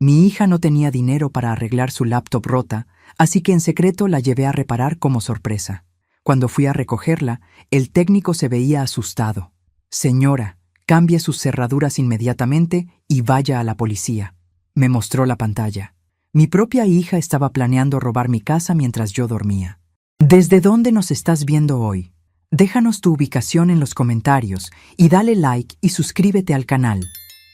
Mi hija no tenía dinero para arreglar su laptop rota, así que en secreto la llevé a reparar como sorpresa. Cuando fui a recogerla, el técnico se veía asustado. «Señora, cambie sus cerraduras inmediatamente y vaya a la policía», me mostró la pantalla. Mi propia hija estaba planeando robar mi casa mientras yo dormía. ¿Desde dónde nos estás viendo hoy? Déjanos tu ubicación en los comentarios y dale like y suscríbete al canal.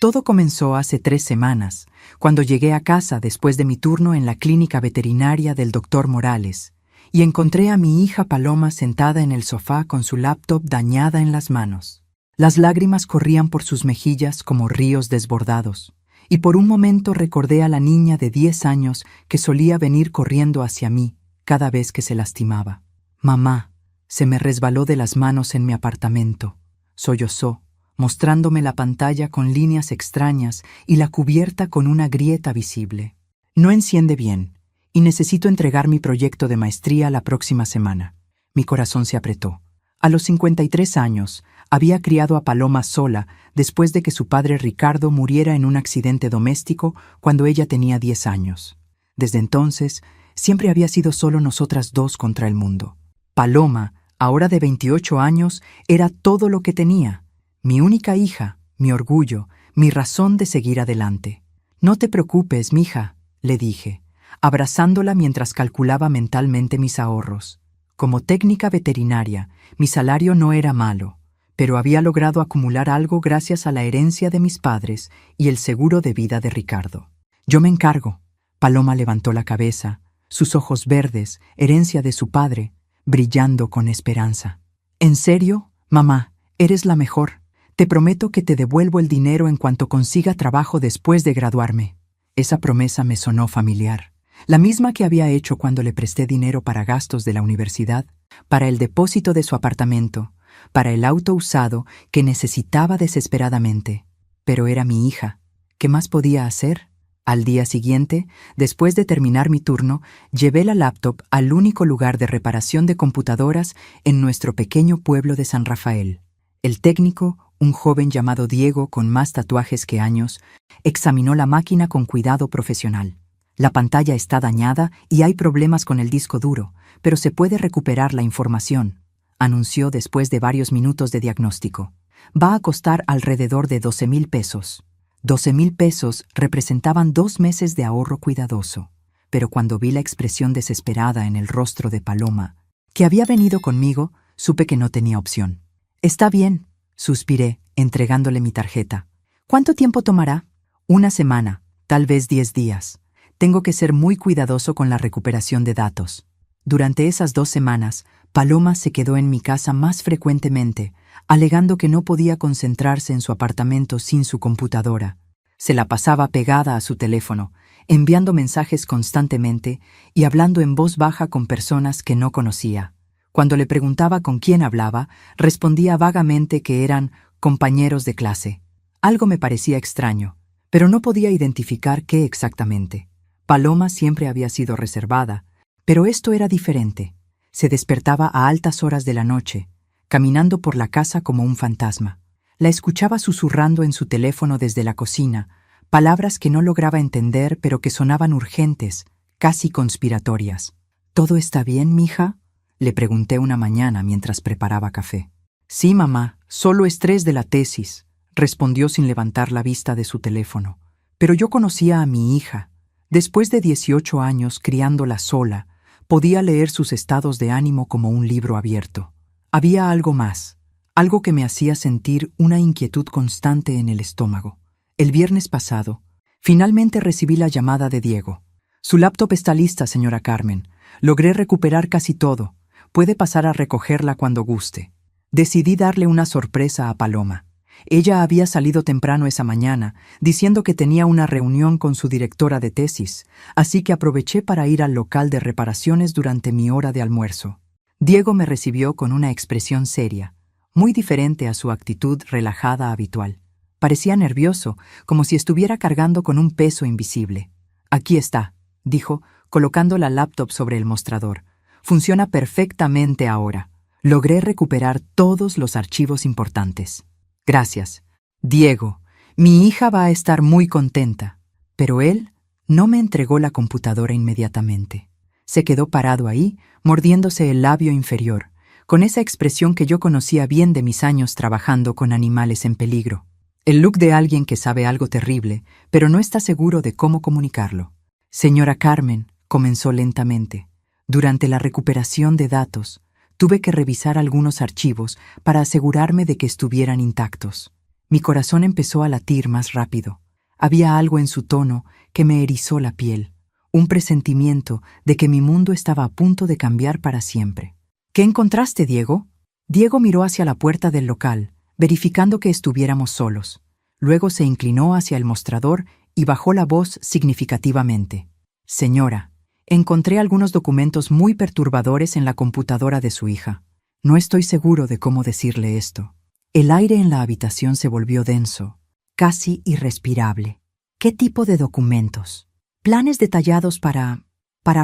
Todo comenzó hace 3 semanas, cuando llegué a casa después de mi turno en la clínica veterinaria del Dr. Morales, y encontré a mi hija Paloma sentada en el sofá con su laptop dañada en las manos. Las lágrimas corrían por sus mejillas como ríos desbordados, y por un momento recordé a la niña de 10 años que solía venir corriendo hacia mí cada vez que se lastimaba. «Mamá», se me resbaló de las manos en mi apartamento. Sollozó, mostrándome la pantalla con líneas extrañas y la cubierta con una grieta visible. «No enciende bien, y necesito entregar mi proyecto de maestría la próxima semana». Mi corazón se apretó. A los 53 años, había criado a Paloma sola después de que su padre Ricardo muriera en un accidente doméstico cuando ella tenía 10 años. Desde entonces, siempre había sido solo nosotras dos contra el mundo. Paloma, ahora de 28 años, era todo lo que tenía. Mi única hija, mi orgullo, mi razón de seguir adelante. «No te preocupes, mija», le dije, abrazándola mientras calculaba mentalmente mis ahorros. Como técnica veterinaria, mi salario no era malo, pero había logrado acumular algo gracias a la herencia de mis padres y el seguro de vida de Ricardo. «Yo me encargo». Paloma levantó la cabeza, sus ojos verdes, herencia de su padre, brillando con esperanza. «¿En serio, mamá? Eres la mejor. Te prometo que te devuelvo el dinero en cuanto consiga trabajo después de graduarme». Esa promesa me sonó familiar, la misma que había hecho cuando le presté dinero para gastos de la universidad, para el depósito de su apartamento, para el auto usado que necesitaba desesperadamente. Pero era mi hija. ¿Qué más podía hacer? Al día siguiente, después de terminar mi turno, llevé la laptop al único lugar de reparación de computadoras en nuestro pequeño pueblo de San Rafael. El técnico, un joven llamado Diego con más tatuajes que años, examinó la máquina con cuidado profesional. «La pantalla está dañada y hay problemas con el disco duro, pero se puede recuperar la información», anunció después de varios minutos de diagnóstico. «Va a costar alrededor de 12,000 pesos». 12,000 pesos representaban 2 meses de ahorro cuidadoso, pero cuando vi la expresión desesperada en el rostro de Paloma, que había venido conmigo, supe que no tenía opción. «Está bien», suspiré, entregándole mi tarjeta. «¿Cuánto tiempo tomará?» «1 semana, tal vez 10 días. Tengo que ser muy cuidadoso con la recuperación de datos». Durante esas 2 semanas, Paloma se quedó en mi casa más frecuentemente, alegando que no podía concentrarse en su apartamento sin su computadora. Se la pasaba pegada a su teléfono, enviando mensajes constantemente y hablando en voz baja con personas que no conocía. Cuando le preguntaba con quién hablaba, respondía vagamente que eran compañeros de clase. Algo me parecía extraño, pero no podía identificar qué exactamente. Paloma siempre había sido reservada, pero esto era diferente. Se despertaba a altas horas de la noche, caminando por la casa como un fantasma. La escuchaba susurrando en su teléfono desde la cocina, palabras que no lograba entender pero que sonaban urgentes, casi conspiratorias. «¿Todo está bien, mija?», le pregunté una mañana mientras preparaba café. «Sí, mamá, solo estrés de la tesis», respondió sin levantar la vista de su teléfono. Pero yo conocía a mi hija. Después de 18 años criándola sola, podía leer sus estados de ánimo como un libro abierto. Había algo más, algo que me hacía sentir una inquietud constante en el estómago. El viernes pasado, finalmente recibí la llamada de Diego. «Su laptop está lista, señora Carmen. Logré recuperar casi todo. Puede pasar a recogerla cuando guste». Decidí darle una sorpresa a Paloma. Ella había salido temprano esa mañana, diciendo que tenía una reunión con su directora de tesis, así que aproveché para ir al local de reparaciones durante mi hora de almuerzo. Diego me recibió con una expresión seria, muy diferente a su actitud relajada habitual. Parecía nervioso, como si estuviera cargando con un peso invisible. «Aquí está», dijo, colocando la laptop sobre el mostrador. «Funciona perfectamente ahora. Logré recuperar todos los archivos importantes». «Gracias. Diego, mi hija va a estar muy contenta». Pero él No me entregó la computadora inmediatamente. Se quedó parado ahí, mordiéndose el labio inferior, con esa expresión que yo conocía bien de mis años trabajando con animales en peligro. El look de alguien que sabe algo terrible, pero no está seguro de cómo comunicarlo. Señora Carmen, comenzó lentamente. Durante la recuperación de datos, tuve que revisar algunos archivos para asegurarme de que estuvieran intactos. Mi corazón empezó a latir más rápido. Había algo en su tono que me erizó la piel, un presentimiento de que mi mundo estaba a punto de cambiar para siempre. ¿Qué encontraste, Diego? Diego miró hacia la puerta del local, verificando que estuviéramos solos. Luego se inclinó hacia el mostrador y bajó la voz significativamente. Señora, encontré algunos documentos muy perturbadores en la computadora de su hija. No estoy seguro de cómo decirle esto. El aire en la habitación se volvió denso, casi irrespirable. ¿Qué tipo de documentos? Planes detallados para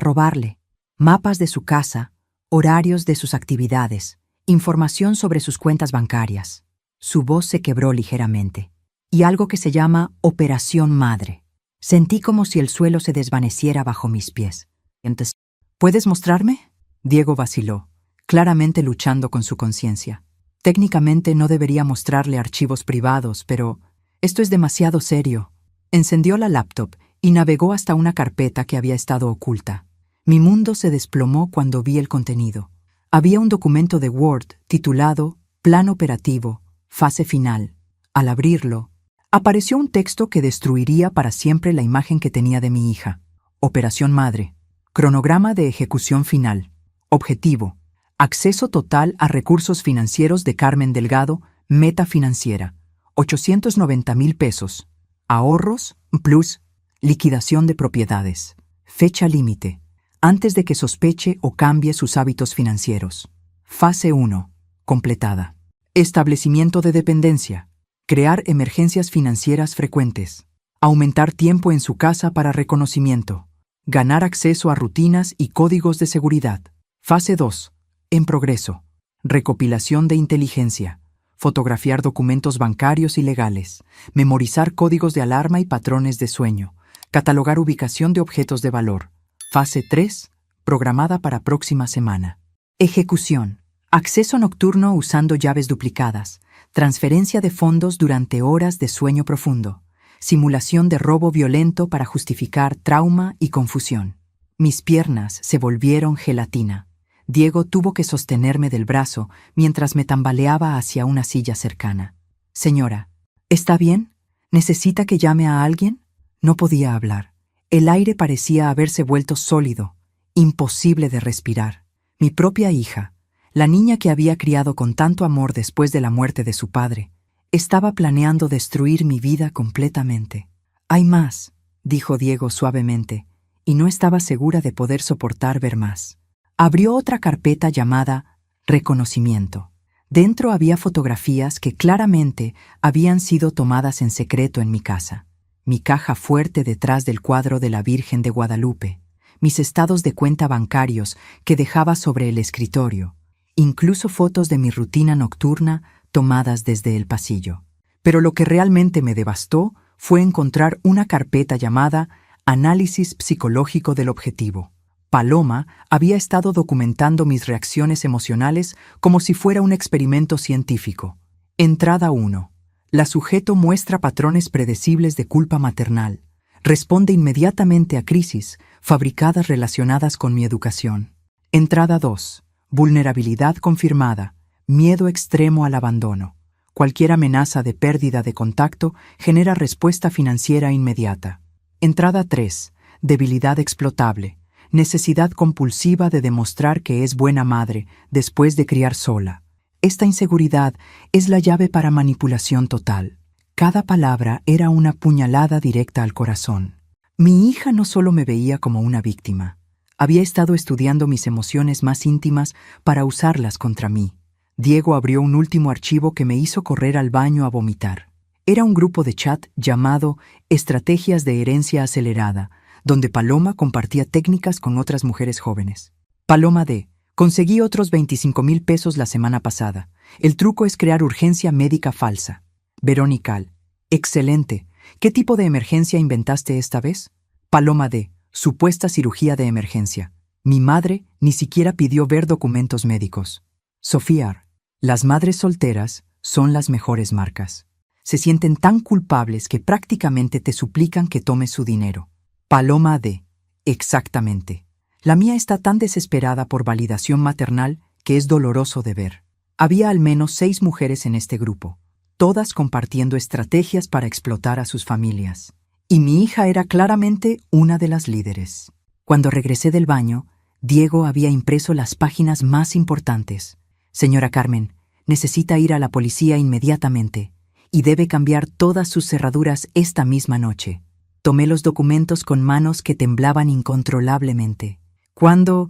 robarle, mapas de su casa, horarios de sus actividades, información sobre sus cuentas bancarias. Su voz se quebró ligeramente. Y algo que se llama Operación Madre. Sentí como si el suelo se desvaneciera bajo mis pies. Entonces, ¿puedes mostrarme? Diego vaciló, claramente luchando con su conciencia. Técnicamente no debería mostrarle archivos privados, pero esto es demasiado serio. Encendió la laptop y navegó hasta una carpeta que había estado oculta. Mi mundo se desplomó cuando vi el contenido. Había un documento de Word titulado Plan Operativo, Fase Final. Al abrirlo, apareció un texto que destruiría para siempre la imagen que tenía de mi hija. Operación Madre. Cronograma de ejecución final. Objetivo. Acceso total a recursos financieros de Carmen Delgado, meta financiera. 890,000 pesos. Ahorros, plus, liquidación de propiedades. Fecha límite. Antes de que sospeche o cambie sus hábitos financieros. Fase 1. Completada. Establecimiento de dependencia. Crear emergencias financieras frecuentes. Aumentar tiempo en su casa para reconocimiento. Ganar acceso a rutinas y códigos de seguridad. Fase 2. En progreso. Recopilación de inteligencia. Fotografiar documentos bancarios y legales. Memorizar códigos de alarma y patrones de sueño. Catalogar ubicación de objetos de valor. Fase 3. Programada para próxima semana. Ejecución. Acceso nocturno usando llaves duplicadas. Transferencia de fondos durante horas de sueño profundo. Simulación de robo violento para justificar trauma y confusión. Mis piernas se volvieron gelatina. Diego tuvo que sostenerme del brazo mientras me tambaleaba hacia una silla cercana. Señora, ¿está bien? ¿Necesita que llame a alguien? No podía hablar. El aire parecía haberse vuelto sólido, imposible de respirar. Mi propia hija, la niña que había criado con tanto amor después de la muerte de su padre, estaba planeando destruir mi vida completamente. Hay más, dijo Diego suavemente, y no estaba segura de poder soportar ver más. Abrió otra carpeta llamada Reconocimiento. Dentro había fotografías que claramente habían sido tomadas en secreto en mi casa. Mi caja fuerte detrás del cuadro de la Virgen de Guadalupe, mis estados de cuenta bancarios que dejaba sobre el escritorio, incluso fotos de mi rutina nocturna tomadas desde el pasillo. Pero lo que realmente me devastó fue encontrar una carpeta llamada Análisis Psicológico del Objetivo. Paloma había estado documentando mis reacciones emocionales como si fuera un experimento científico. Entrada 1. La sujeto muestra patrones predecibles de culpa maternal. Responde inmediatamente a crisis fabricadas relacionadas con mi educación. Entrada 2. Vulnerabilidad confirmada. Miedo extremo al abandono. Cualquier amenaza de pérdida de contacto genera respuesta financiera inmediata. Entrada 3. Debilidad explotable. Necesidad compulsiva de demostrar que es buena madre después de criar sola. Esta inseguridad es la llave para manipulación total. Cada palabra era una puñalada directa al corazón. Mi hija no solo me veía como una víctima. Había estado estudiando mis emociones más íntimas para usarlas contra mí. Diego abrió un último archivo que me hizo correr al baño a vomitar. Era un grupo de chat llamado Estrategias de Herencia Acelerada, donde Paloma compartía técnicas con otras mujeres jóvenes. Paloma D. Conseguí otros 25,000 pesos la semana pasada. El truco es crear urgencia médica falsa. Verónica. Excelente. ¿Qué tipo de emergencia inventaste esta vez? Paloma D. Supuesta cirugía de emergencia. Mi madre ni siquiera pidió ver documentos médicos. Sofía R. Las madres solteras son las mejores marcas. Se sienten tan culpables que prácticamente te suplican que tomes su dinero. Paloma D. Exactamente. La mía está tan desesperada por validación maternal que es doloroso de ver. Había al menos 6 mujeres en este grupo, todas compartiendo estrategias para explotar a sus familias. Y mi hija era claramente una de las líderes. Cuando regresé del baño, Diego había impreso las páginas más importantes. Señora Carmen, necesita ir a la policía inmediatamente y debe cambiar todas sus cerraduras esta misma noche. Tomé los documentos con manos que temblaban incontrolablemente. ¿Cuándo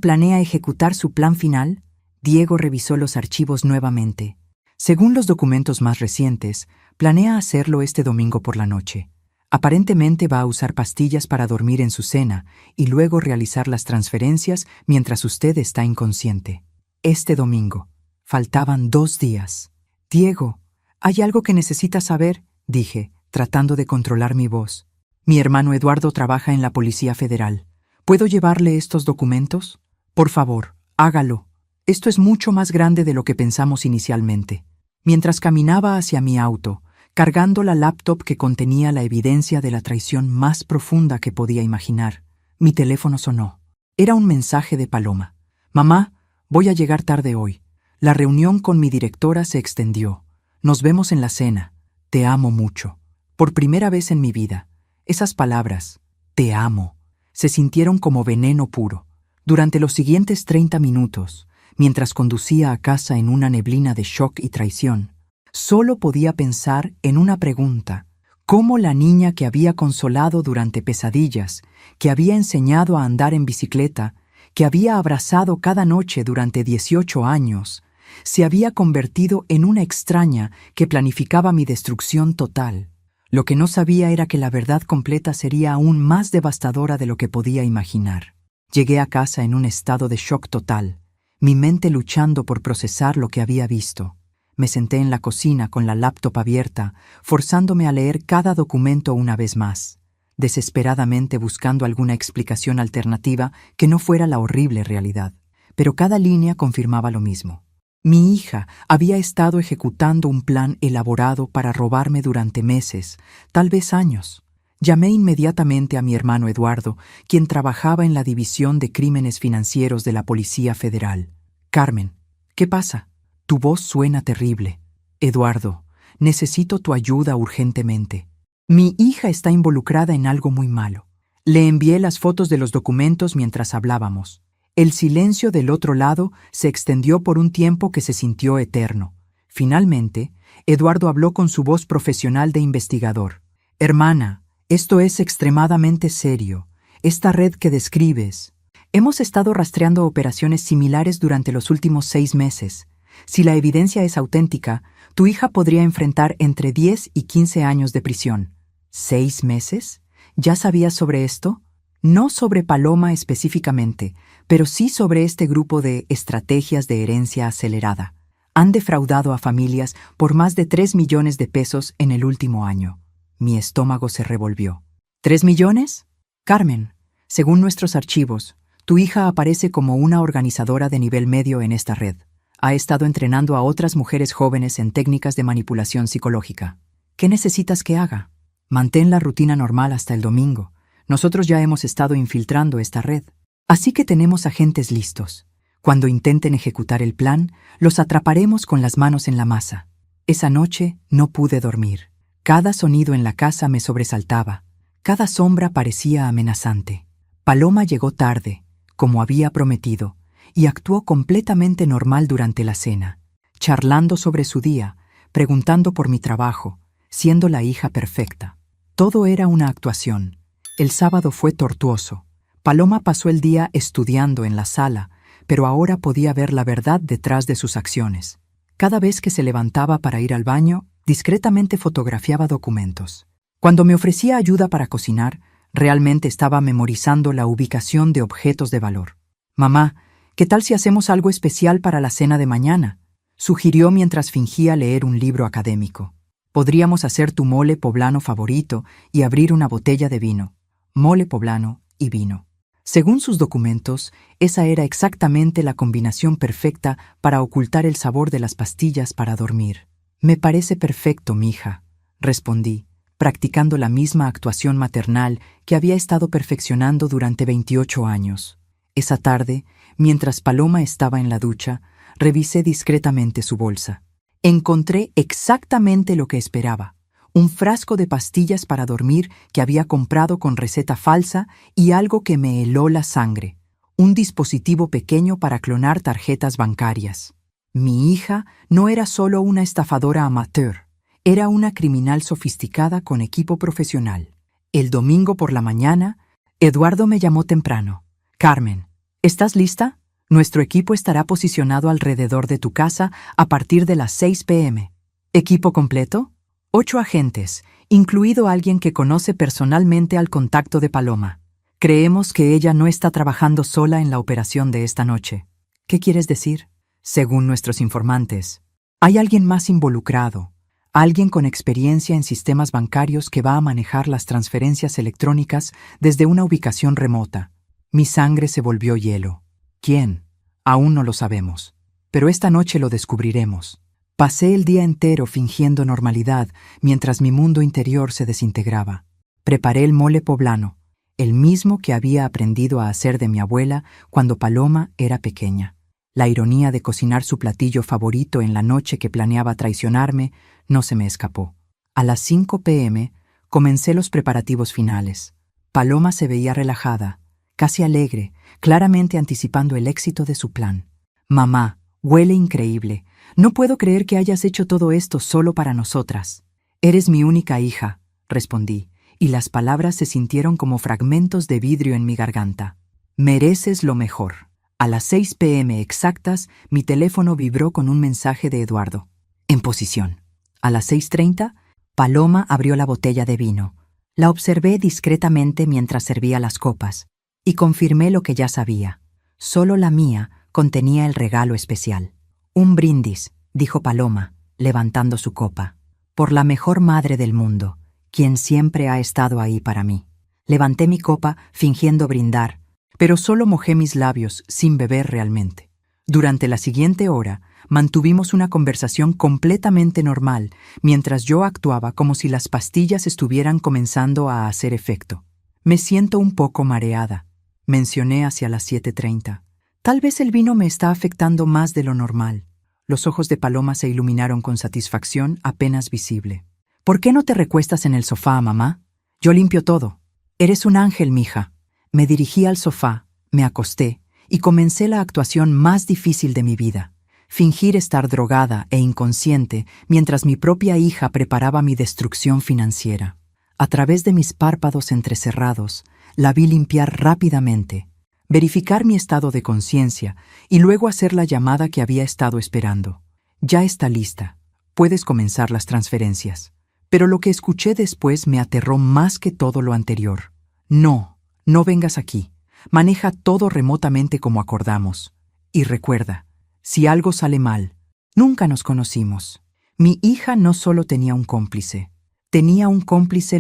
planea ejecutar su plan final? Diego revisó los archivos nuevamente. Según los documentos más recientes, planea hacerlo este domingo por la noche. Aparentemente va a usar pastillas para dormir en su cena y luego realizar las transferencias mientras usted está inconsciente. Este domingo. Faltaban 2 días. Diego, ¿hay algo que necesitas saber?, dije, tratando de controlar mi voz. Mi hermano Eduardo trabaja en la Policía Federal. ¿Puedo llevarle estos documentos? Por favor, hágalo. Esto es mucho más grande de lo que pensamos inicialmente. Mientras caminaba hacia mi auto, cargando la laptop que contenía la evidencia de la traición más profunda que podía imaginar, mi teléfono sonó. Era un mensaje de Paloma. Mamá, voy a llegar tarde hoy. La reunión con mi directora se extendió. Nos vemos en la cena. Te amo mucho. Por primera vez en mi vida, esas palabras, te amo, se sintieron como veneno puro. Durante los siguientes 30 minutos, mientras conducía a casa en una neblina de shock y traición, solo podía pensar en una pregunta: ¿cómo la niña que había consolado durante pesadillas, que había enseñado a andar en bicicleta, que había abrazado cada noche durante 18 años, se había convertido en una extraña que planificaba mi destrucción total? Lo que no sabía era que la verdad completa sería aún más devastadora de lo que podía imaginar. Llegué a casa en un estado de shock total, mi mente luchando por procesar lo que había visto. Me senté en la cocina con la laptop abierta, forzándome a leer cada documento una vez más, desesperadamente buscando alguna explicación alternativa que no fuera la horrible realidad. Pero cada línea confirmaba lo mismo. Mi hija había estado ejecutando un plan elaborado para robarme durante meses, tal vez años. Llamé inmediatamente a mi hermano Eduardo, quien trabajaba en la División de Crímenes Financieros de la Policía Federal. Carmen, ¿qué pasa? Tu voz suena terrible. Eduardo, necesito tu ayuda urgentemente. Mi hija está involucrada en algo muy malo. Le envié las fotos de los documentos mientras hablábamos. El silencio del otro lado se extendió por un tiempo que se sintió eterno. Finalmente, Eduardo habló con su voz profesional de investigador. Hermana, esto es extremadamente serio. Esta red que describes. Hemos estado rastreando operaciones similares durante los últimos 6 meses. Si la evidencia es auténtica, tu hija podría enfrentar entre 10 y 15 años de prisión. ¿6 meses? ¿Ya sabías sobre esto? No sobre Paloma específicamente, pero sí sobre este grupo de estrategias de herencia acelerada. Han defraudado a familias por más de 3 millones de pesos en el último año. Mi estómago se revolvió. ¿3 millones? Carmen, según nuestros archivos, tu hija aparece como una organizadora de nivel medio en esta red. Ha estado entrenando a otras mujeres jóvenes en técnicas de manipulación psicológica. ¿Qué necesitas que haga? Mantén la rutina normal hasta el domingo. Nosotros ya hemos estado infiltrando esta red. Así que tenemos agentes listos. Cuando intenten ejecutar el plan, los atraparemos con las manos en la masa. Esa noche no pude dormir. Cada sonido en la casa me sobresaltaba. Cada sombra parecía amenazante. Paloma llegó tarde, como había prometido, y actuó completamente normal durante la cena, charlando sobre su día, preguntando por mi trabajo, siendo la hija perfecta. Todo era una actuación. El sábado fue tortuoso. Paloma pasó el día estudiando en la sala, pero ahora podía ver la verdad detrás de sus acciones. Cada vez que se levantaba para ir al baño, discretamente fotografiaba documentos. Cuando me ofrecía ayuda para cocinar, realmente estaba memorizando la ubicación de objetos de valor. Mamá, ¿qué tal si hacemos algo especial para la cena de mañana?, sugirió mientras fingía leer un libro académico. Podríamos hacer tu mole poblano favorito y abrir una botella de vino. mole poblano y vino. Según sus documentos, esa era exactamente la combinación perfecta para ocultar el sabor de las pastillas para dormir. «Me parece perfecto, mija», respondí, practicando la misma actuación maternal que había estado perfeccionando durante 28 años. Esa tarde, mientras Paloma estaba en la ducha, revisé discretamente su bolsa. Encontré exactamente lo que esperaba: un frasco de pastillas para dormir que había comprado con receta falsa y algo que me heló la sangre: un dispositivo pequeño para clonar tarjetas bancarias. Mi hija no era solo una estafadora amateur, era una criminal sofisticada con equipo profesional. El domingo por la mañana, Eduardo me llamó temprano. «Carmen, ¿estás lista? Nuestro equipo estará posicionado alrededor de tu casa a partir de las 6 p.m. ¿Equipo completo?» 8 agentes, incluido alguien que conoce personalmente al contacto de Paloma. Creemos que ella no está trabajando sola en la operación de esta noche. ¿Qué quieres decir? Según nuestros informantes, hay alguien más involucrado, alguien con experiencia en sistemas bancarios que va a manejar las transferencias electrónicas desde una ubicación remota. Mi sangre se volvió hielo. ¿Quién? Aún no lo sabemos, pero esta noche lo descubriremos. Pasé el día entero fingiendo normalidad mientras mi mundo interior se desintegraba. Preparé el mole poblano, el mismo que había aprendido a hacer de mi abuela cuando Paloma era pequeña. La ironía de cocinar su platillo favorito en la noche que planeaba traicionarme no se me escapó. A las 5 p.m. comencé los preparativos finales. Paloma se veía relajada, casi alegre, claramente anticipando el éxito de su plan. «Mamá, huele increíble. No puedo creer que hayas hecho todo esto solo para nosotras». «Eres mi única hija», respondí, y las palabras se sintieron como fragmentos de vidrio en mi garganta. «Mereces lo mejor». A las 6 p.m. exactas, mi teléfono vibró con un mensaje de Eduardo. «En posición». A las 6:30, Paloma abrió la botella de vino. La observé discretamente mientras servía las copas, y confirmé lo que ya sabía. Solo la mía contenía el regalo especial. «Un brindis», dijo Paloma, levantando su copa, «por la mejor madre del mundo, quien siempre ha estado ahí para mí». Levanté mi copa fingiendo brindar, pero solo mojé mis labios sin beber realmente. Durante la siguiente hora, mantuvimos una conversación completamente normal, mientras yo actuaba como si las pastillas estuvieran comenzando a hacer efecto. «Me siento un poco mareada», mencioné hacia las 7:30. «Tal vez el vino me está afectando más de lo normal». Los ojos de Paloma se iluminaron con satisfacción apenas visible. «¿Por qué no te recuestas en el sofá, mamá? Yo limpio todo». «Eres un ángel, mija». Me dirigí al sofá, me acosté y comencé la actuación más difícil de mi vida: fingir estar drogada e inconsciente mientras mi propia hija preparaba mi destrucción financiera. A través de mis párpados entrecerrados, la vi limpiar rápidamente, verificar mi estado de conciencia y luego hacer la llamada que había estado esperando. «Ya está lista. Puedes comenzar las transferencias». Pero lo que escuché después me aterró más que todo lo anterior. No vengas aquí. Maneja todo remotamente como acordamos. Y recuerda, si algo sale mal, nunca nos conocimos». Mi hija no solo tenía un cómplice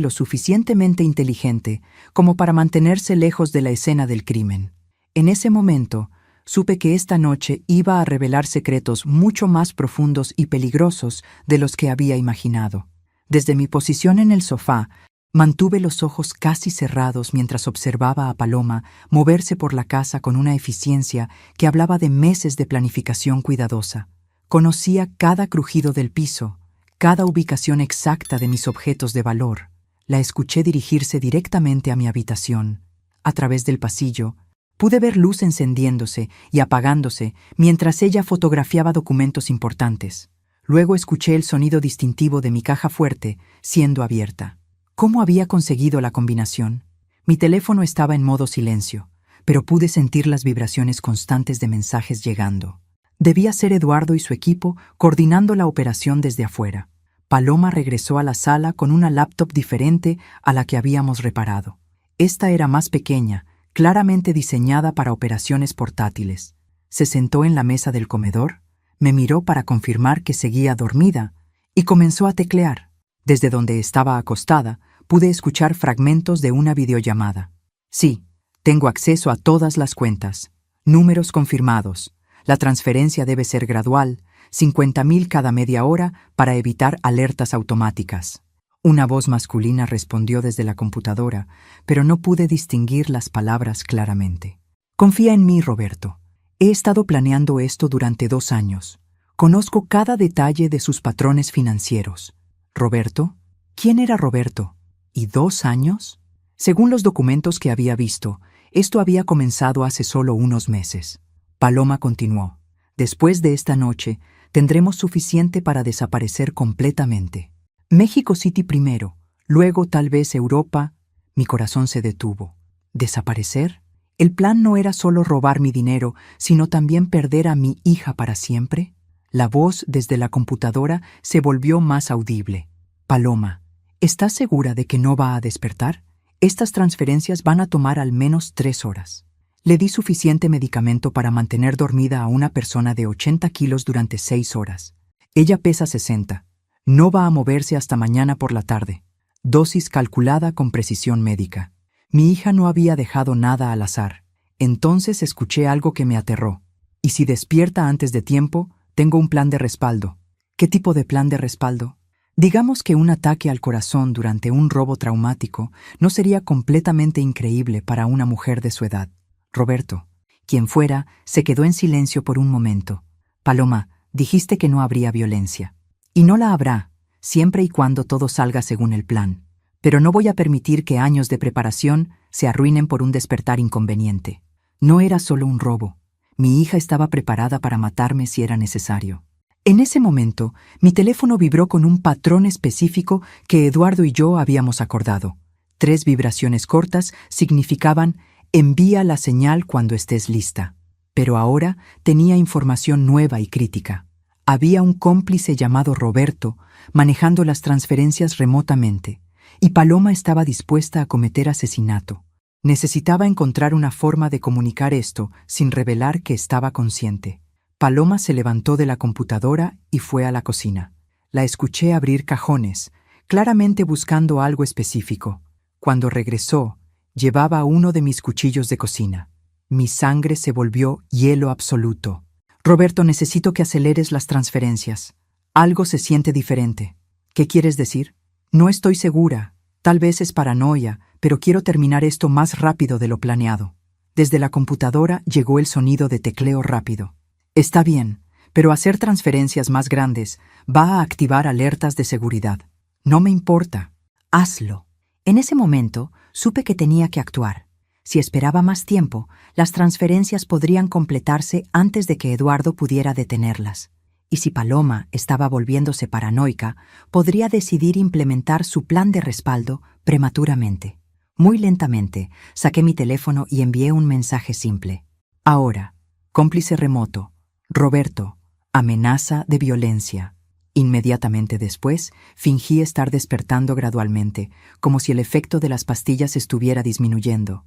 lo suficientemente inteligente como para mantenerse lejos de la escena del crimen. En ese momento, supe que esta noche iba a revelar secretos mucho más profundos y peligrosos de los que había imaginado. Desde mi posición en el sofá, mantuve los ojos casi cerrados mientras observaba a Paloma moverse por la casa con una eficiencia que hablaba de meses de planificación cuidadosa. Conocía cada crujido del piso, cada ubicación exacta de mis objetos de valor. La escuché dirigirse directamente a mi habitación. A través del pasillo, pude ver luz encendiéndose y apagándose mientras ella fotografiaba documentos importantes. Luego escuché el sonido distintivo de mi caja fuerte siendo abierta. ¿Cómo había conseguido la combinación? Mi teléfono estaba en modo silencio, pero pude sentir las vibraciones constantes de mensajes llegando. Debía ser Eduardo y su equipo coordinando la operación desde afuera. Paloma regresó a la sala con una laptop diferente a la que habíamos reparado. Esta era más pequeña, claramente diseñada para operaciones portátiles. Se sentó en la mesa del comedor, me miró para confirmar que seguía dormida y comenzó a teclear. Desde donde estaba acostada, pude escuchar fragmentos de una videollamada. Sí, tengo acceso a todas las cuentas. Números confirmados. La transferencia debe ser gradual, 50.000 cada media hora para evitar alertas automáticas. Una voz masculina respondió desde la computadora, pero no pude distinguir las palabras claramente. Confía en mí, Roberto. He estado planeando esto durante 2 años. Conozco cada detalle de sus patrones financieros. ¿Roberto? ¿Quién era Roberto? ¿Y 2 años? Según los documentos que había visto, esto había comenzado hace solo unos meses. Paloma continuó. Después de esta noche, tendremos suficiente para desaparecer completamente. México City primero, luego tal vez Europa. Mi corazón se detuvo. ¿Desaparecer? ¿El plan no era solo robar mi dinero, sino también perder a mi hija para siempre? La voz desde la computadora se volvió más audible. Paloma, ¿estás segura de que no va a despertar? Estas transferencias van a tomar al menos 3 horas. Le di suficiente medicamento para mantener dormida a una persona de 80 kilos durante 6 horas. Ella pesa 60. No va a moverse hasta mañana por la tarde. Dosis calculada con precisión médica. Mi hija no había dejado nada al azar. Entonces escuché algo que me aterró. Y si despierta antes de tiempo, tengo un plan de respaldo. ¿Qué tipo de plan de respaldo? Digamos que un ataque al corazón durante un robo traumático no sería completamente increíble para una mujer de su edad. Roberto, quien fuera, se quedó en silencio por un momento. Paloma, dijiste que no habría violencia. Y no la habrá, siempre y cuando todo salga según el plan. Pero no voy a permitir que años de preparación se arruinen por un despertar inconveniente. No era solo un robo. Mi hija estaba preparada para matarme si era necesario. En ese momento, mi teléfono vibró con un patrón específico que Eduardo y yo habíamos acordado. 3 vibraciones cortas significaban «envía la señal cuando estés lista». Pero ahora tenía información nueva y crítica. Había un cómplice llamado Roberto manejando las transferencias remotamente, y Paloma estaba dispuesta a cometer asesinato. Necesitaba encontrar una forma de comunicar esto sin revelar que estaba consciente. Paloma se levantó de la computadora y fue a la cocina. La escuché abrir cajones, claramente buscando algo específico. Cuando regresó, llevaba uno de mis cuchillos de cocina. Mi sangre se volvió hielo absoluto. Roberto, necesito que aceleres las transferencias. Algo se siente diferente. ¿Qué quieres decir? No estoy segura. Tal vez es paranoia, pero quiero terminar esto más rápido de lo planeado. Desde la computadora llegó el sonido de tecleo rápido. Está bien, pero hacer transferencias más grandes va a activar alertas de seguridad. No me importa. Hazlo. En ese momento, supe que tenía que actuar. Si esperaba más tiempo, las transferencias podrían completarse antes de que Eduardo pudiera detenerlas. Y si Paloma estaba volviéndose paranoica, podría decidir implementar su plan de respaldo prematuramente. Muy lentamente, saqué mi teléfono y envié un mensaje simple. Ahora, cómplice remoto. Roberto, amenaza de violencia. Inmediatamente después, fingí estar despertando gradualmente, como si el efecto de las pastillas estuviera disminuyendo.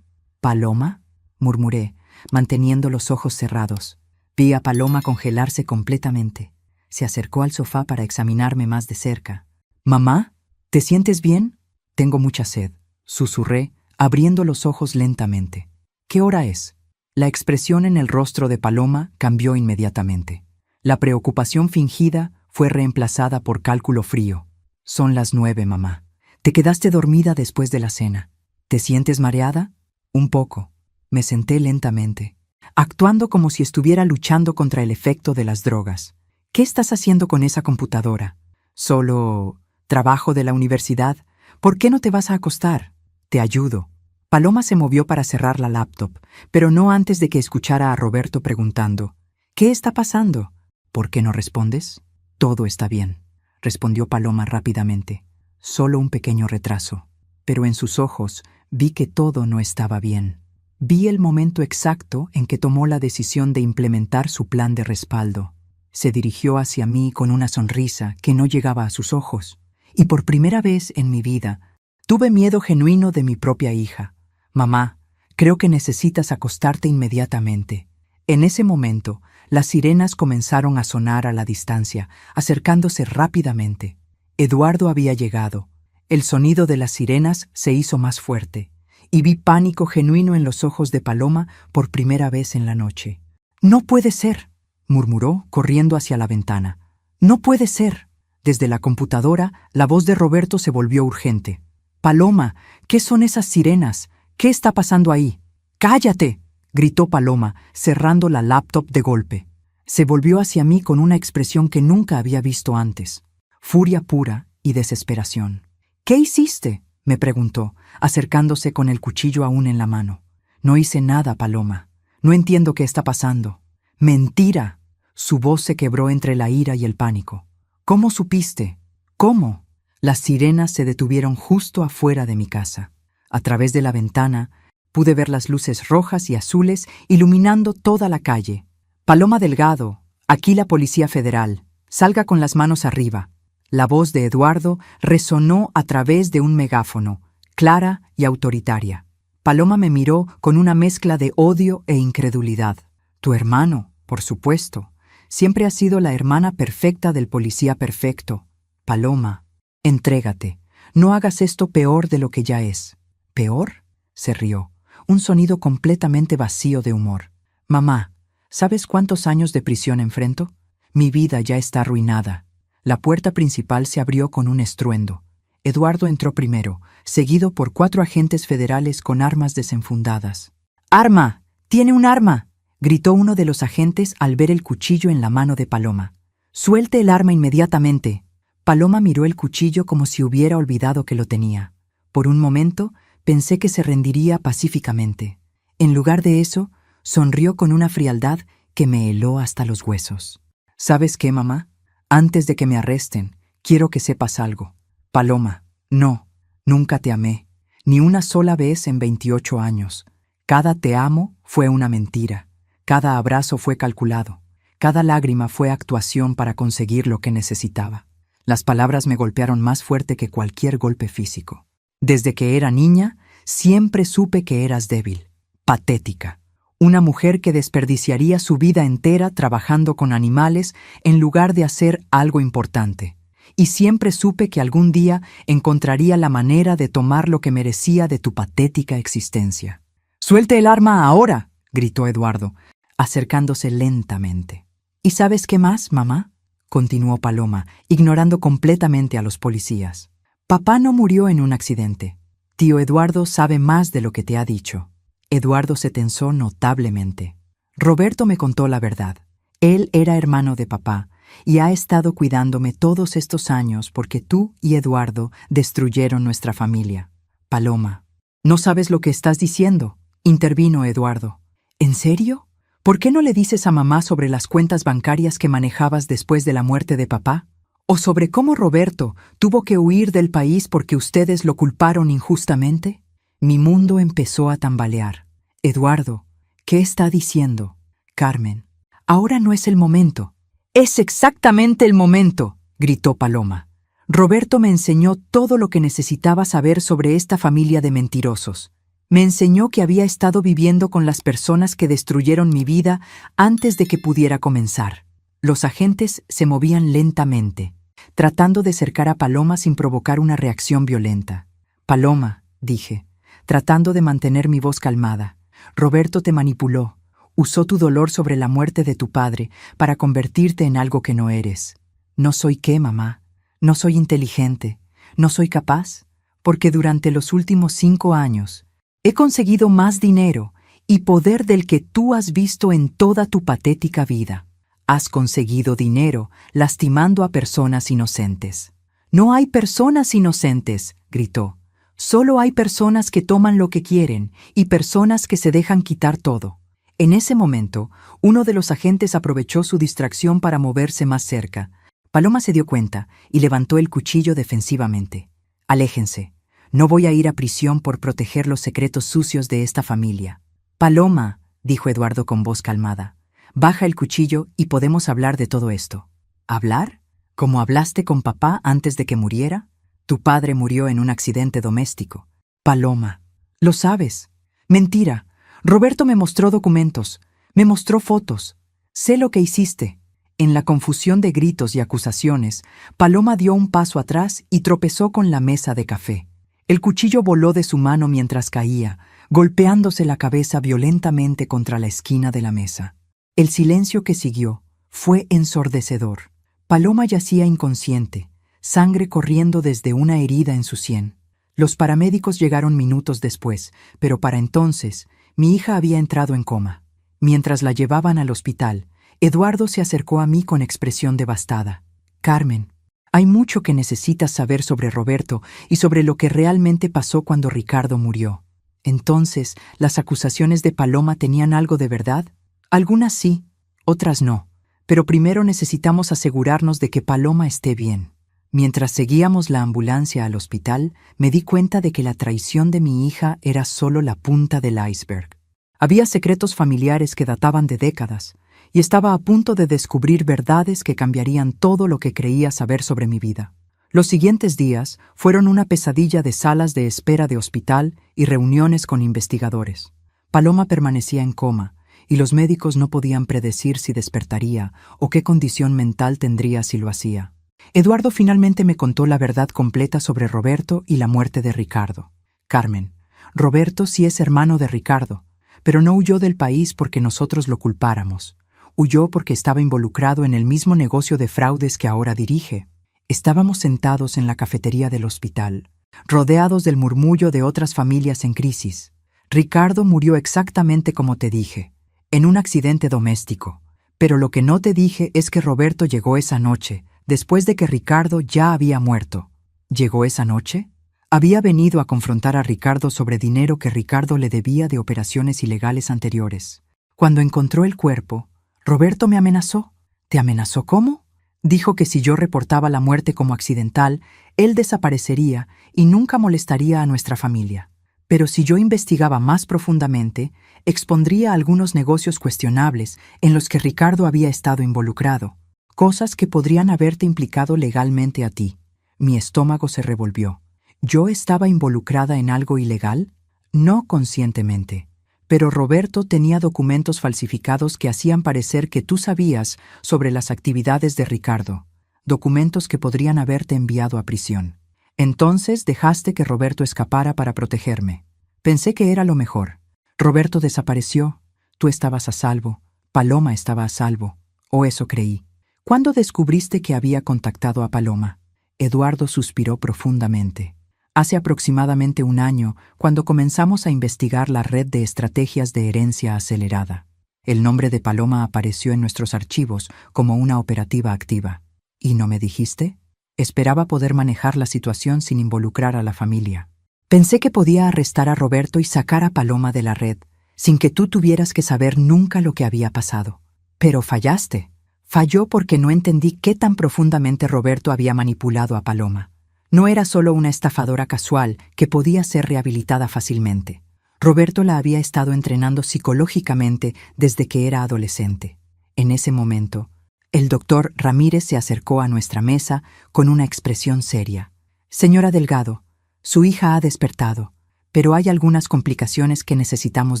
¿Paloma? Murmuré, manteniendo los ojos cerrados. Vi a Paloma congelarse completamente. Se acercó al sofá para examinarme más de cerca. «¿Mamá? ¿Te sientes bien?» «Tengo mucha sed», susurré, abriendo los ojos lentamente. «¿Qué hora es?» La expresión en el rostro de Paloma cambió inmediatamente. La preocupación fingida fue reemplazada por cálculo frío. «Son las 9, mamá. Te quedaste dormida después de la cena. ¿Te sientes mareada?» «Un poco». Me senté lentamente, actuando como si estuviera luchando contra el efecto de las drogas. «¿Qué estás haciendo con esa computadora?» «Solo trabajo de la universidad. ¿Por qué no te vas a acostar?» «Te ayudo». Paloma se movió para cerrar la laptop, pero no antes de que escuchara a Roberto preguntando, «¿Qué está pasando?» «¿Por qué no respondes?» «Todo está bien», respondió Paloma rápidamente. «Solo un pequeño retraso». Pero en sus ojos vi que todo no estaba bien. Vi el momento exacto en que tomó la decisión de implementar su plan de respaldo. Se dirigió hacia mí con una sonrisa que no llegaba a sus ojos, y por primera vez en mi vida tuve miedo genuino de mi propia hija. «Mamá, creo que necesitas acostarte inmediatamente». En ese momento, las sirenas comenzaron a sonar a la distancia, acercándose rápidamente. Eduardo había llegado. El sonido de las sirenas se hizo más fuerte, y vi pánico genuino en los ojos de Paloma por primera vez en la noche. «No puede ser», murmuró, corriendo hacia la ventana. «No puede ser». Desde la computadora, la voz de Roberto se volvió urgente. «Paloma, ¿qué son esas sirenas? ¿Qué está pasando ahí?» «¡Cállate!», gritó Paloma, cerrando la laptop de golpe. Se volvió hacia mí con una expresión que nunca había visto antes. Furia pura y desesperación. «¿Qué hiciste?», me preguntó, acercándose con el cuchillo aún en la mano. «No hice nada, Paloma. No entiendo qué está pasando». «¡Mentira!». Su voz se quebró entre la ira y el pánico. «¿Cómo supiste? ¿Cómo?». Las sirenas se detuvieron justo afuera de mi casa. A través de la ventana pude ver las luces rojas y azules iluminando toda la calle. «Paloma Delgado, aquí la Policía Federal. Salga con las manos arriba». La voz de Eduardo resonó a través de un megáfono, clara y autoritaria. Paloma me miró con una mezcla de odio e incredulidad. «Tu hermano, por supuesto. Siempre has sido la hermana perfecta del policía perfecto. Paloma, entrégate. No hagas esto peor de lo que ya es». «¿Peor?», se rió, un sonido completamente vacío de humor. «Mamá, ¿sabes cuántos años de prisión enfrento? Mi vida ya está arruinada». La puerta principal se abrió con un estruendo. Eduardo entró primero, seguido por 4 agentes federales con armas desenfundadas. «¡Arma! ¡Tiene un arma!», gritó uno de los agentes al ver el cuchillo en la mano de Paloma. «Suelte el arma inmediatamente». Paloma miró el cuchillo como si hubiera olvidado que lo tenía. Por un momento pensé que se rendiría pacíficamente. En lugar de eso, sonrió con una frialdad que me heló hasta los huesos. «¿Sabes qué, mamá? Antes de que me arresten, quiero que sepas algo. Paloma, no, nunca te amé, ni una sola vez en 28 años. Cada te amo fue una mentira, cada abrazo fue calculado, cada lágrima fue actuación para conseguir lo que necesitaba». Las palabras me golpearon más fuerte que cualquier golpe físico. «Desde que era niña, siempre supe que eras débil, patética. Una mujer que desperdiciaría su vida entera trabajando con animales en lugar de hacer algo importante. Y siempre supe que algún día encontraría la manera de tomar lo que merecía de tu patética existencia». «¡Suelte el arma ahora!», gritó Eduardo, acercándose lentamente. «¿Y sabes qué más, mamá?», continuó Paloma, ignorando completamente a los policías. «Papá no murió en un accidente. Tío Eduardo sabe más de lo que te ha dicho». Eduardo se tensó notablemente. «Roberto me contó la verdad. Él era hermano de papá y ha estado cuidándome todos estos años porque tú y Eduardo destruyeron nuestra familia». «Paloma, no sabes lo que estás diciendo», intervino Eduardo. «¿En serio? ¿Por qué no le dices a mamá sobre las cuentas bancarias que manejabas después de la muerte de papá? ¿O sobre cómo Roberto tuvo que huir del país porque ustedes lo culparon injustamente?» Mi mundo empezó a tambalear. «Eduardo, ¿qué está diciendo?» «Carmen, ahora no es el momento». «Es exactamente el momento», gritó Paloma. «Roberto me enseñó todo lo que necesitaba saber sobre esta familia de mentirosos. Me enseñó que había estado viviendo con las personas que destruyeron mi vida antes de que pudiera comenzar». Los agentes se movían lentamente, tratando de cercar a Paloma sin provocar una reacción violenta. «Paloma», dije, tratando de mantener mi voz calmada, «Roberto te manipuló, usó tu dolor sobre la muerte de tu padre para convertirte en algo que no eres». «¿No soy qué, mamá? ¿No soy inteligente? ¿No soy capaz? Porque durante los últimos 5 años he conseguido más dinero y poder del que tú has visto en toda tu patética vida. Has conseguido dinero lastimando a personas inocentes». «No hay personas inocentes», gritó. «Solo hay personas que toman lo que quieren y personas que se dejan quitar todo». En ese momento, uno de los agentes aprovechó su distracción para moverse más cerca. Paloma se dio cuenta y levantó el cuchillo defensivamente. «Aléjense. No voy a ir a prisión por proteger los secretos sucios de esta familia». «Paloma», dijo Eduardo con voz calmada, «baja el cuchillo y podemos hablar de todo esto». «¿Hablar? ¿Como hablaste con papá antes de que muriera? Tu padre murió en un accidente doméstico». «Paloma, lo sabes». «Mentira. Roberto me mostró documentos, me mostró fotos. Sé lo que hiciste». En la confusión de gritos y acusaciones, Paloma dio un paso atrás y tropezó con la mesa de café. El cuchillo voló de su mano mientras caía, golpeándose la cabeza violentamente contra la esquina de la mesa. El silencio que siguió fue ensordecedor. Paloma yacía inconsciente, sangre corriendo desde una herida en su sien. Los paramédicos llegaron minutos después, pero para entonces mi hija había entrado en coma. Mientras la llevaban al hospital, Eduardo se acercó a mí con expresión devastada. Carmen, hay mucho que necesitas saber sobre Roberto y sobre lo que realmente pasó cuando Ricardo murió. Entonces, ¿las acusaciones de Paloma tenían algo de verdad? Algunas sí, otras no. Pero primero necesitamos asegurarnos de que Paloma esté bien. Mientras seguíamos la ambulancia al hospital, me di cuenta de que la traición de mi hija era solo la punta del iceberg. Había secretos familiares que databan de décadas, y estaba a punto de descubrir verdades que cambiarían todo lo que creía saber sobre mi vida. Los siguientes días fueron una pesadilla de salas de espera de hospital y reuniones con investigadores. Paloma permanecía en coma, y los médicos no podían predecir si despertaría o qué condición mental tendría si lo hacía. Eduardo finalmente me contó la verdad completa sobre Roberto y la muerte de Ricardo. Carmen, Roberto sí es hermano de Ricardo, pero no huyó del país porque nosotros lo culpáramos. Huyó porque estaba involucrado en el mismo negocio de fraudes que ahora dirige. Estábamos sentados en la cafetería del hospital, rodeados del murmullo de otras familias en crisis. Ricardo murió exactamente como te dije, en un accidente doméstico. Pero lo que no te dije es que Roberto llegó esa noche, después de que Ricardo ya había muerto. ¿Llegó esa noche? Había venido a confrontar a Ricardo sobre dinero que Ricardo le debía de operaciones ilegales anteriores. Cuando encontró el cuerpo, Roberto me amenazó. ¿Te amenazó cómo? Dijo que si yo reportaba la muerte como accidental, él desaparecería y nunca molestaría a nuestra familia. Pero si yo investigaba más profundamente, expondría algunos negocios cuestionables en los que Ricardo había estado involucrado, cosas que podrían haberte implicado legalmente a ti. Mi estómago se revolvió. ¿Yo estaba involucrada en algo ilegal? No conscientemente. Pero Roberto tenía documentos falsificados que hacían parecer que tú sabías sobre las actividades de Ricardo, documentos que podrían haberte enviado a prisión. Entonces dejaste que Roberto escapara para protegerme. Pensé que era lo mejor. Roberto desapareció, tú estabas a salvo, Paloma estaba a salvo, o eso creí. ¿Cuándo descubriste que había contactado a Paloma? Eduardo suspiró profundamente. Hace aproximadamente un año, cuando comenzamos a investigar la red de estrategias de herencia acelerada. El nombre de Paloma apareció en nuestros archivos como una operativa activa. ¿Y no me dijiste? Esperaba poder manejar la situación sin involucrar a la familia. Pensé que podía arrestar a Roberto y sacar a Paloma de la red, sin que tú tuvieras que saber nunca lo que había pasado. Pero fallaste. Falló porque no entendí qué tan profundamente Roberto había manipulado a Paloma. No era solo una estafadora casual que podía ser rehabilitada fácilmente. Roberto la había estado entrenando psicológicamente desde que era adolescente. En ese momento, el doctor Ramírez se acercó a nuestra mesa con una expresión seria. Señora Delgado, su hija ha despertado, pero hay algunas complicaciones que necesitamos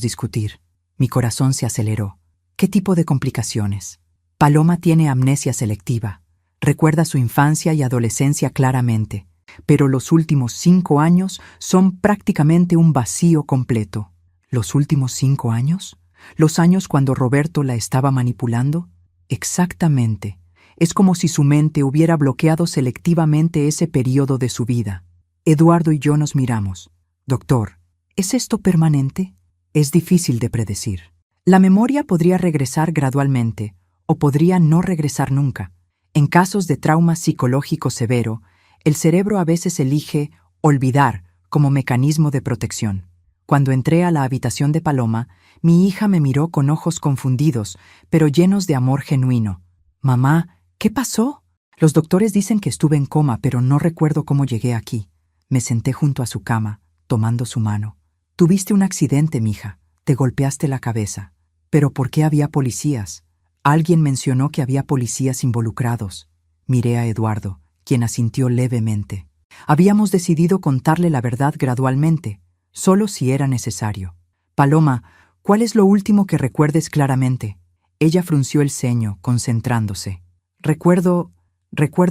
discutir. Mi corazón se aceleró. ¿Qué tipo de complicaciones? Paloma tiene amnesia selectiva. Recuerda su infancia y adolescencia claramente, pero los últimos 5 años son prácticamente un vacío completo. ¿Los últimos 5 años? ¿Los años cuando Roberto la estaba manipulando? Exactamente. Es como si su mente hubiera bloqueado selectivamente ese periodo de su vida. Eduardo y yo nos miramos. Doctor, ¿es esto permanente? Es difícil de predecir. La memoria podría regresar gradualmente, o podría no regresar nunca. En casos de trauma psicológico severo, el cerebro a veces elige olvidar como mecanismo de protección. Cuando entré a la habitación de Paloma, mi hija me miró con ojos confundidos, pero llenos de amor genuino. Mamá, ¿qué pasó? Los doctores dicen que estuve en coma, pero no recuerdo cómo llegué aquí. Me senté junto a su cama, tomando su mano. Tuviste un accidente, mija. Te golpeaste la cabeza. ¿Pero por qué había policías? Alguien mencionó que había policías involucrados. Miré a Eduardo, quien asintió levemente. Habíamos decidido contarle la verdad gradualmente, solo si era necesario. Paloma, ¿cuál es lo último que recuerdes claramente? Ella frunció el ceño, concentrándose. Recuerdo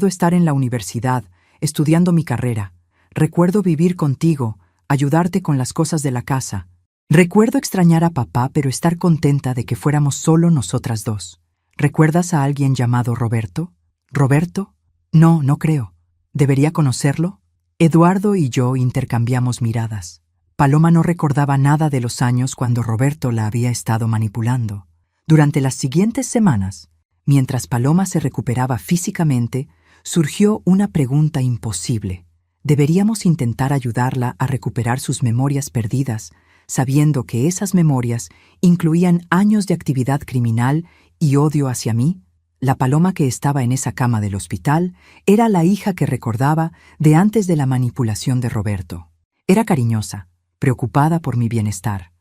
estar en la universidad, estudiando mi carrera. Recuerdo vivir contigo, ayudarte con las cosas de la casa. Recuerdo extrañar a papá, pero estar contenta de que fuéramos solo nosotras dos. ¿Recuerdas a alguien llamado Roberto? ¿Roberto? No, no creo. ¿Debería conocerlo? Eduardo y yo intercambiamos miradas. Paloma no recordaba nada de los años cuando Roberto la había estado manipulando. Durante las siguientes semanas, mientras Paloma se recuperaba físicamente, surgió una pregunta imposible. ¿Deberíamos intentar ayudarla a recuperar sus memorias perdidas, sabiendo que esas memorias incluían años de actividad criminal y odio hacia mí? La Paloma que estaba en esa cama del hospital era la hija que recordaba de antes de la manipulación de Roberto. Era cariñosa, preocupada por mi bienestar,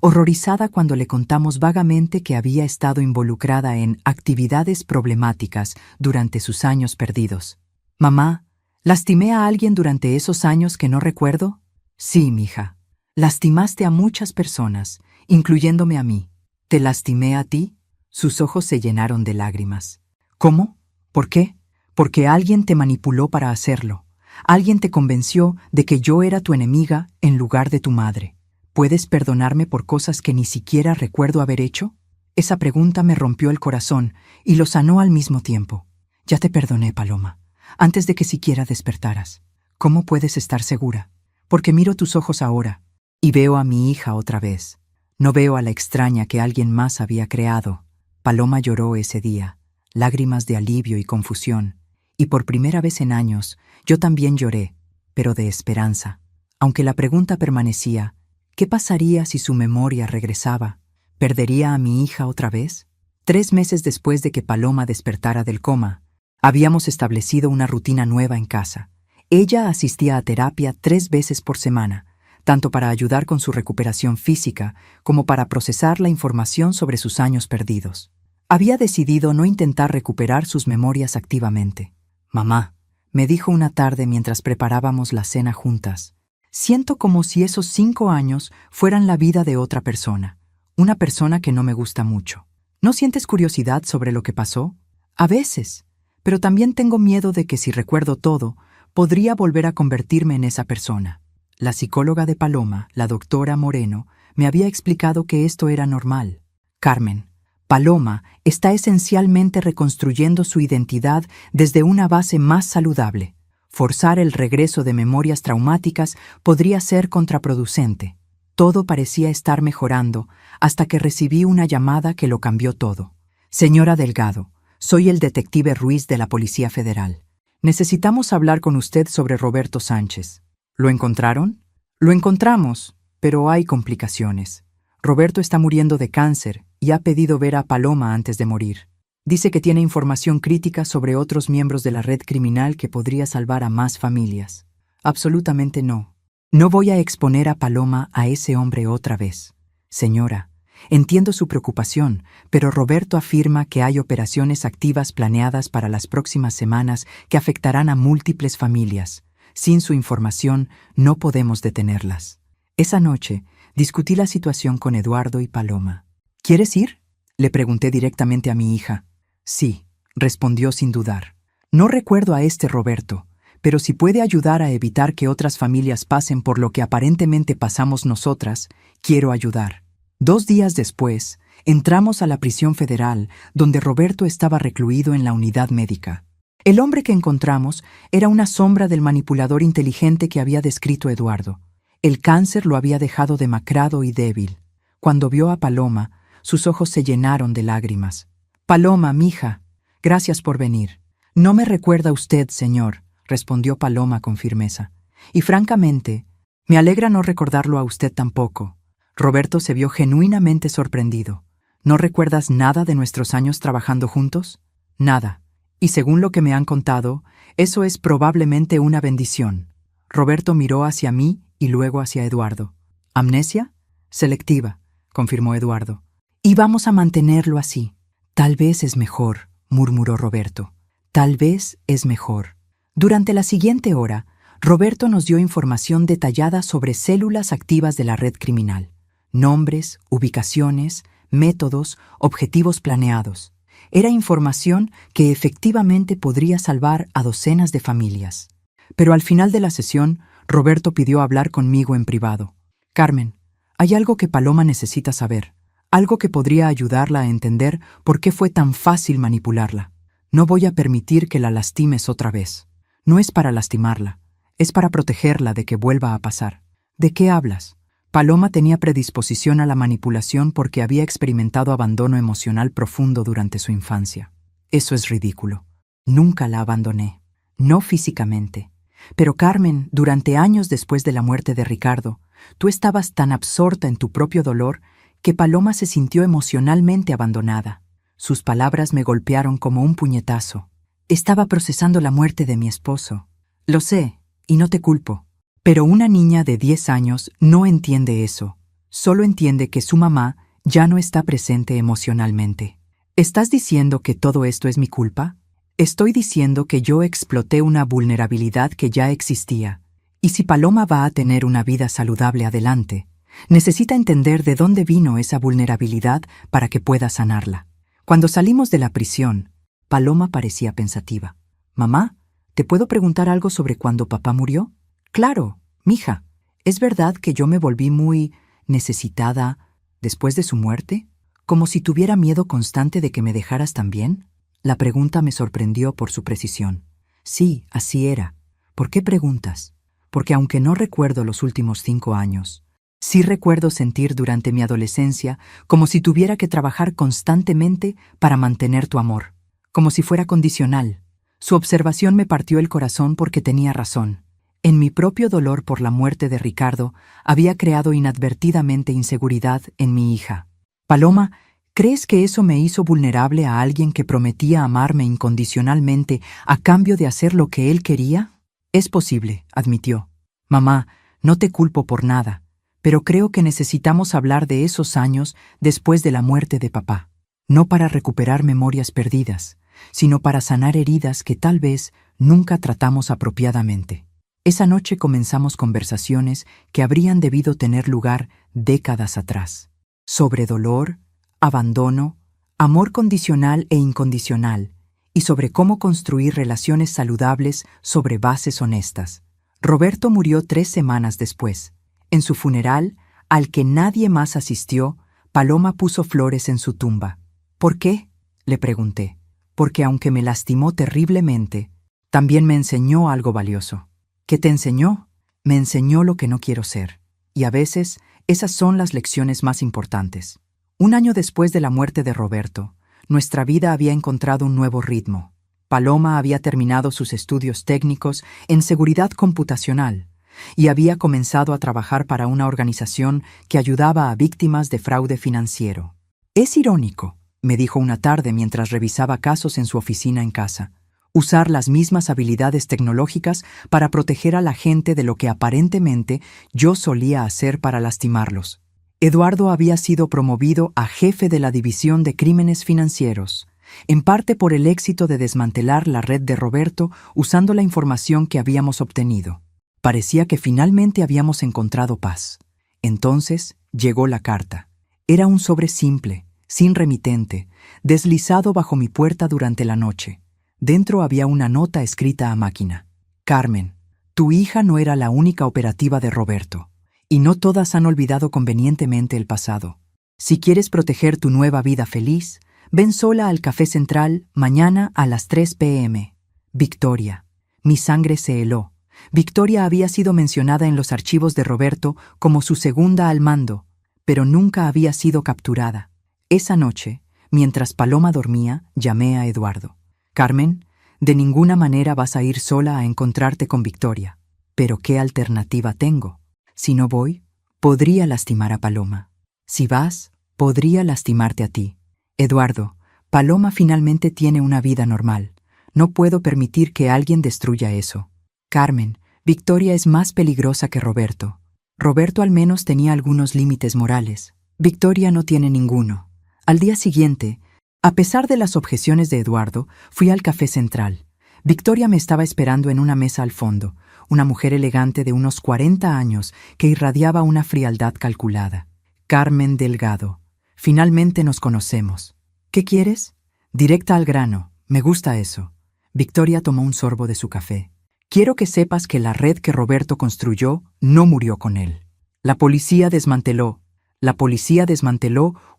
horrorizada cuando le contamos vagamente que había estado involucrada en actividades problemáticas durante sus años perdidos. «Mamá, ¿lastimé a alguien durante esos años que no recuerdo?» «Sí, mija. Lastimaste a muchas personas, incluyéndome a mí. ¿Te lastimé a ti?» Sus ojos se llenaron de lágrimas. «¿Cómo? ¿Por qué?» «Porque alguien te manipuló para hacerlo. Alguien te convenció de que yo era tu enemiga en lugar de tu madre. ¿Puedes perdonarme por cosas que ni siquiera recuerdo haber hecho?» Esa pregunta me rompió el corazón y lo sanó al mismo tiempo. «Ya te perdoné, Paloma, antes de que siquiera despertaras. ¿Cómo puedes estar segura? Porque miro tus ojos ahora y veo a mi hija otra vez. No veo a la extraña que alguien más había creado». Paloma lloró ese día, lágrimas de alivio y confusión, y por primera vez en años yo también lloré, pero de esperanza. Aunque la pregunta permanecía, ¿qué pasaría si su memoria regresaba? ¿Perdería a mi hija otra vez? 3 meses después de que Paloma despertara del coma, habíamos establecido una rutina nueva en casa. Ella asistía a terapia 3 veces por semana, tanto para ayudar con su recuperación física como para procesar la información sobre sus años perdidos. Había decidido no intentar recuperar sus memorias activamente. «Mamá», me dijo una tarde mientras preparábamos la cena juntas, «siento como si esos 5 años fueran la vida de otra persona, una persona que no me gusta mucho. ¿No sientes curiosidad sobre lo que pasó?» «A veces, pero también tengo miedo de que si recuerdo todo, podría volver a convertirme en esa persona». La psicóloga de Paloma, la doctora Moreno, me había explicado que esto era normal. «Carmen, Paloma está esencialmente reconstruyendo su identidad desde una base más saludable. Forzar el regreso de memorias traumáticas podría ser contraproducente». Todo parecía estar mejorando hasta que recibí una llamada que lo cambió todo. «Señora Delgado, soy el detective Ruiz de la Policía Federal. Necesitamos hablar con usted sobre Roberto Sánchez». «¿Lo encontraron?» «Lo encontramos, pero hay complicaciones. Roberto está muriendo de cáncer y ha pedido ver a Paloma antes de morir. Dice que tiene información crítica sobre otros miembros de la red criminal que podría salvar a más familias». «Absolutamente no. No voy a exponer a Paloma a ese hombre otra vez. Señora, entiendo su preocupación, pero Roberto afirma que hay operaciones activas planeadas para las próximas semanas que afectarán a múltiples familias. Sin su información, no podemos detenerlas». Esa noche, discutí la situación con Eduardo y Paloma. «¿Quieres ir?», le pregunté directamente a mi hija. «Sí», respondió sin dudar. «No recuerdo a este Roberto, pero si puede ayudar a evitar que otras familias pasen por lo que aparentemente pasamos nosotras, quiero ayudar». 2 días después, entramos a la prisión federal, donde Roberto estaba recluido en la unidad médica. El hombre que encontramos era una sombra del manipulador inteligente que había descrito Eduardo. El cáncer lo había dejado demacrado y débil. Cuando vio a Paloma, sus ojos se llenaron de lágrimas. «Paloma, mija, gracias por venir». «No me recuerda usted, señor», respondió Paloma con firmeza. «Y francamente, me alegra no recordarlo a usted tampoco». Roberto se vio genuinamente sorprendido. «¿No recuerdas nada de nuestros años trabajando juntos?» «Nada. Y según lo que me han contado, eso es probablemente una bendición». Roberto miró hacia mí y luego hacia Eduardo. «¿Amnesia?» «Selectiva», confirmó Eduardo. «Y vamos a mantenerlo así». «Tal vez es mejor», murmuró Roberto. «Tal vez es mejor». Durante la siguiente hora, Roberto nos dio información detallada sobre células activas de la red criminal. Nombres, ubicaciones, métodos, objetivos planeados. Era información que efectivamente podría salvar a docenas de familias. Pero al final de la sesión, Roberto pidió hablar conmigo en privado. Carmen, hay algo que Paloma necesita saber, algo que podría ayudarla a entender por qué fue tan fácil manipularla. No voy a permitir que la lastimes otra vez. No es para lastimarla, es para protegerla de que vuelva a pasar. ¿De qué hablas? Paloma tenía predisposición a la manipulación porque había experimentado abandono emocional profundo durante su infancia. Eso es ridículo. Nunca la abandoné. No físicamente. Pero Carmen, durante años después de la muerte de Ricardo, tú estabas tan absorta en tu propio dolor que Paloma se sintió emocionalmente abandonada. Sus palabras me golpearon como un puñetazo. Estaba procesando la muerte de mi esposo. Lo sé, y no te culpo. Pero una niña de 10 años no entiende eso. Solo entiende que su mamá ya no está presente emocionalmente. ¿Estás diciendo que todo esto es mi culpa? Estoy diciendo que yo exploté una vulnerabilidad que ya existía. Y si Paloma va a tener una vida saludable adelante, necesita entender de dónde vino esa vulnerabilidad para que pueda sanarla. Cuando salimos de la prisión, Paloma parecía pensativa. «Mamá, ¿te puedo preguntar algo sobre cuando papá murió?» «Claro, mija. ¿Es verdad que yo me volví muy necesitada después de su muerte? ¿Como si tuviera miedo constante de que me dejaras también?» La pregunta me sorprendió por su precisión. Sí, así era. ¿Por qué preguntas? Porque aunque no recuerdo los últimos 5 años, sí recuerdo sentir durante mi adolescencia como si tuviera que trabajar constantemente para mantener tu amor, como si fuera condicional. Su observación me partió el corazón porque tenía razón. En mi propio dolor por la muerte de Ricardo había creado inadvertidamente inseguridad en mi hija. Paloma, ¿crees que eso me hizo vulnerable a alguien que prometía amarme incondicionalmente a cambio de hacer lo que él quería? Es posible, admitió. Mamá, no te culpo por nada, pero creo que necesitamos hablar de esos años después de la muerte de papá. No para recuperar memorias perdidas, sino para sanar heridas que tal vez nunca tratamos apropiadamente. Esa noche comenzamos conversaciones que habrían debido tener lugar décadas atrás. Sobre dolor, abandono, amor condicional e incondicional, y sobre cómo construir relaciones saludables sobre bases honestas. Roberto murió 3 semanas después. En su funeral, al que nadie más asistió, Paloma puso flores en su tumba. ¿Por qué?, le pregunté. Porque aunque me lastimó terriblemente, también me enseñó algo valioso. ¿Qué te enseñó? Me enseñó lo que no quiero ser. Y a veces, esas son las lecciones más importantes. 1 año después de la muerte de Roberto, nuestra vida había encontrado un nuevo ritmo. Paloma había terminado sus estudios técnicos en seguridad computacional y había comenzado a trabajar para una organización que ayudaba a víctimas de fraude financiero. Es irónico, me dijo una tarde mientras revisaba casos en su oficina en casa, usar las mismas habilidades tecnológicas para proteger a la gente de lo que aparentemente yo solía hacer para lastimarlos. Eduardo había sido promovido a jefe de la División de Crímenes Financieros, en parte por el éxito de desmantelar la red de Roberto usando la información que habíamos obtenido. Parecía que finalmente habíamos encontrado paz. Entonces llegó la carta. Era un sobre simple, sin remitente, deslizado bajo mi puerta durante la noche. Dentro había una nota escrita a máquina. Carmen, tu hija no era la única operativa de Roberto. Y no todas han olvidado convenientemente el pasado. Si quieres proteger tu nueva vida feliz, ven sola al Café Central mañana a las 3 p.m. Victoria. Mi sangre se heló. Victoria había sido mencionada en los archivos de Roberto como su segunda al mando, pero nunca había sido capturada. Esa noche, mientras Paloma dormía, llamé a Eduardo. Carmen, de ninguna manera vas a ir sola a encontrarte con Victoria. ¿Pero qué alternativa tengo? Si no voy, podría lastimar a Paloma. Si vas, podría lastimarte a ti. Eduardo, Paloma finalmente tiene una vida normal. No puedo permitir que alguien destruya eso. Carmen, Victoria es más peligrosa que Roberto. Roberto al menos tenía algunos límites morales. Victoria no tiene ninguno. Al día siguiente, a pesar de las objeciones de Eduardo, fui al Café Central. Victoria me estaba esperando en una mesa al fondo, una mujer elegante de unos 40 años que irradiaba una frialdad calculada. Carmen Delgado. Finalmente nos conocemos. ¿Qué quieres? Directa al grano. Me gusta eso. Victoria tomó un sorbo de su café. Quiero que sepas que la red que Roberto construyó no murió con él. La policía desmanteló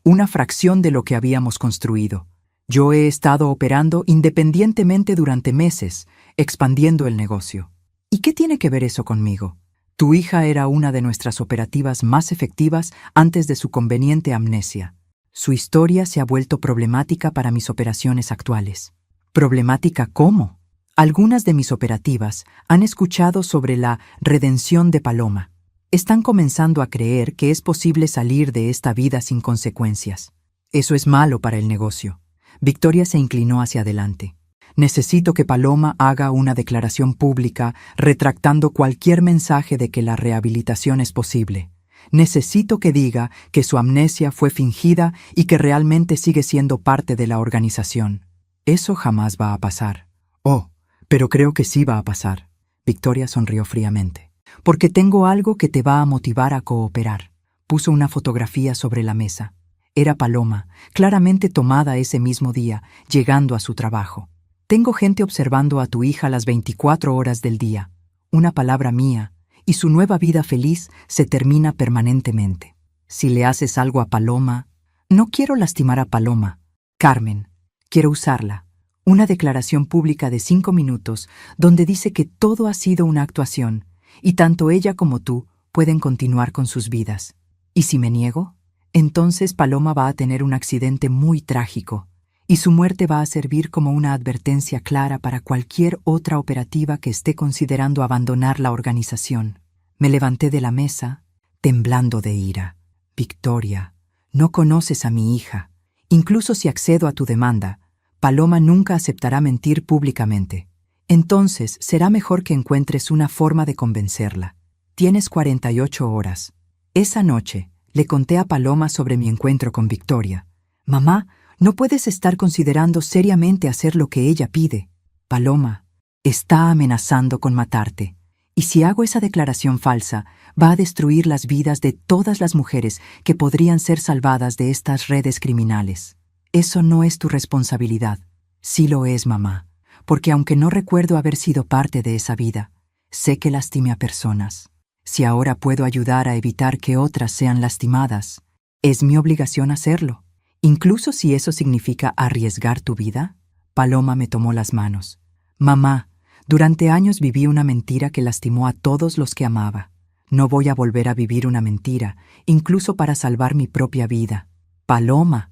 una fracción de lo que habíamos construido. Yo he estado operando independientemente durante meses, expandiendo el negocio. ¿Y qué tiene que ver eso conmigo? Tu hija era una de nuestras operativas más efectivas antes de su conveniente amnesia. Su historia se ha vuelto problemática para mis operaciones actuales. ¿Problemática cómo? Algunas de mis operativas han escuchado sobre la redención de Paloma. Están comenzando a creer que es posible salir de esta vida sin consecuencias. Eso es malo para el negocio. Victoria se inclinó hacia adelante. Necesito que Paloma haga una declaración pública retractando cualquier mensaje de que la rehabilitación es posible. Necesito que diga que su amnesia fue fingida y que realmente sigue siendo parte de la organización. Eso jamás va a pasar. Oh, pero creo que sí va a pasar. Victoria sonrió fríamente. Porque tengo algo que te va a motivar a cooperar. Puso una fotografía sobre la mesa. Era Paloma, claramente tomada ese mismo día, llegando a su trabajo. Tengo gente observando a tu hija las 24 horas del día. Una palabra mía, y su nueva vida feliz se termina permanentemente. Si le haces algo a Paloma... No quiero lastimar a Paloma. Carmen, quiero usarla. Una declaración pública de 5 minutos donde dice que todo ha sido una actuación y tanto ella como tú pueden continuar con sus vidas. ¿Y si me niego? Entonces Paloma va a tener un accidente muy trágico y su muerte va a servir como una advertencia clara para cualquier otra operativa que esté considerando abandonar la organización. Me levanté de la mesa, temblando de ira. Victoria, no conoces a mi hija. Incluso si accedo a tu demanda, Paloma nunca aceptará mentir públicamente. Entonces será mejor que encuentres una forma de convencerla. Tienes 48 horas. Esa noche le conté a Paloma sobre mi encuentro con Victoria. Mamá, no puedes estar considerando seriamente hacer lo que ella pide. Paloma, está amenazando con matarte. Y si hago esa declaración falsa, va a destruir las vidas de todas las mujeres que podrían ser salvadas de estas redes criminales. Eso no es tu responsabilidad. Sí lo es, mamá, porque aunque no recuerdo haber sido parte de esa vida, sé que lastimé a personas. Si ahora puedo ayudar a evitar que otras sean lastimadas, es mi obligación hacerlo. Incluso si eso significa arriesgar tu vida. Paloma me tomó las manos. Mamá, durante años viví una mentira que lastimó a todos los que amaba. No voy a volver a vivir una mentira, incluso para salvar mi propia vida. Paloma.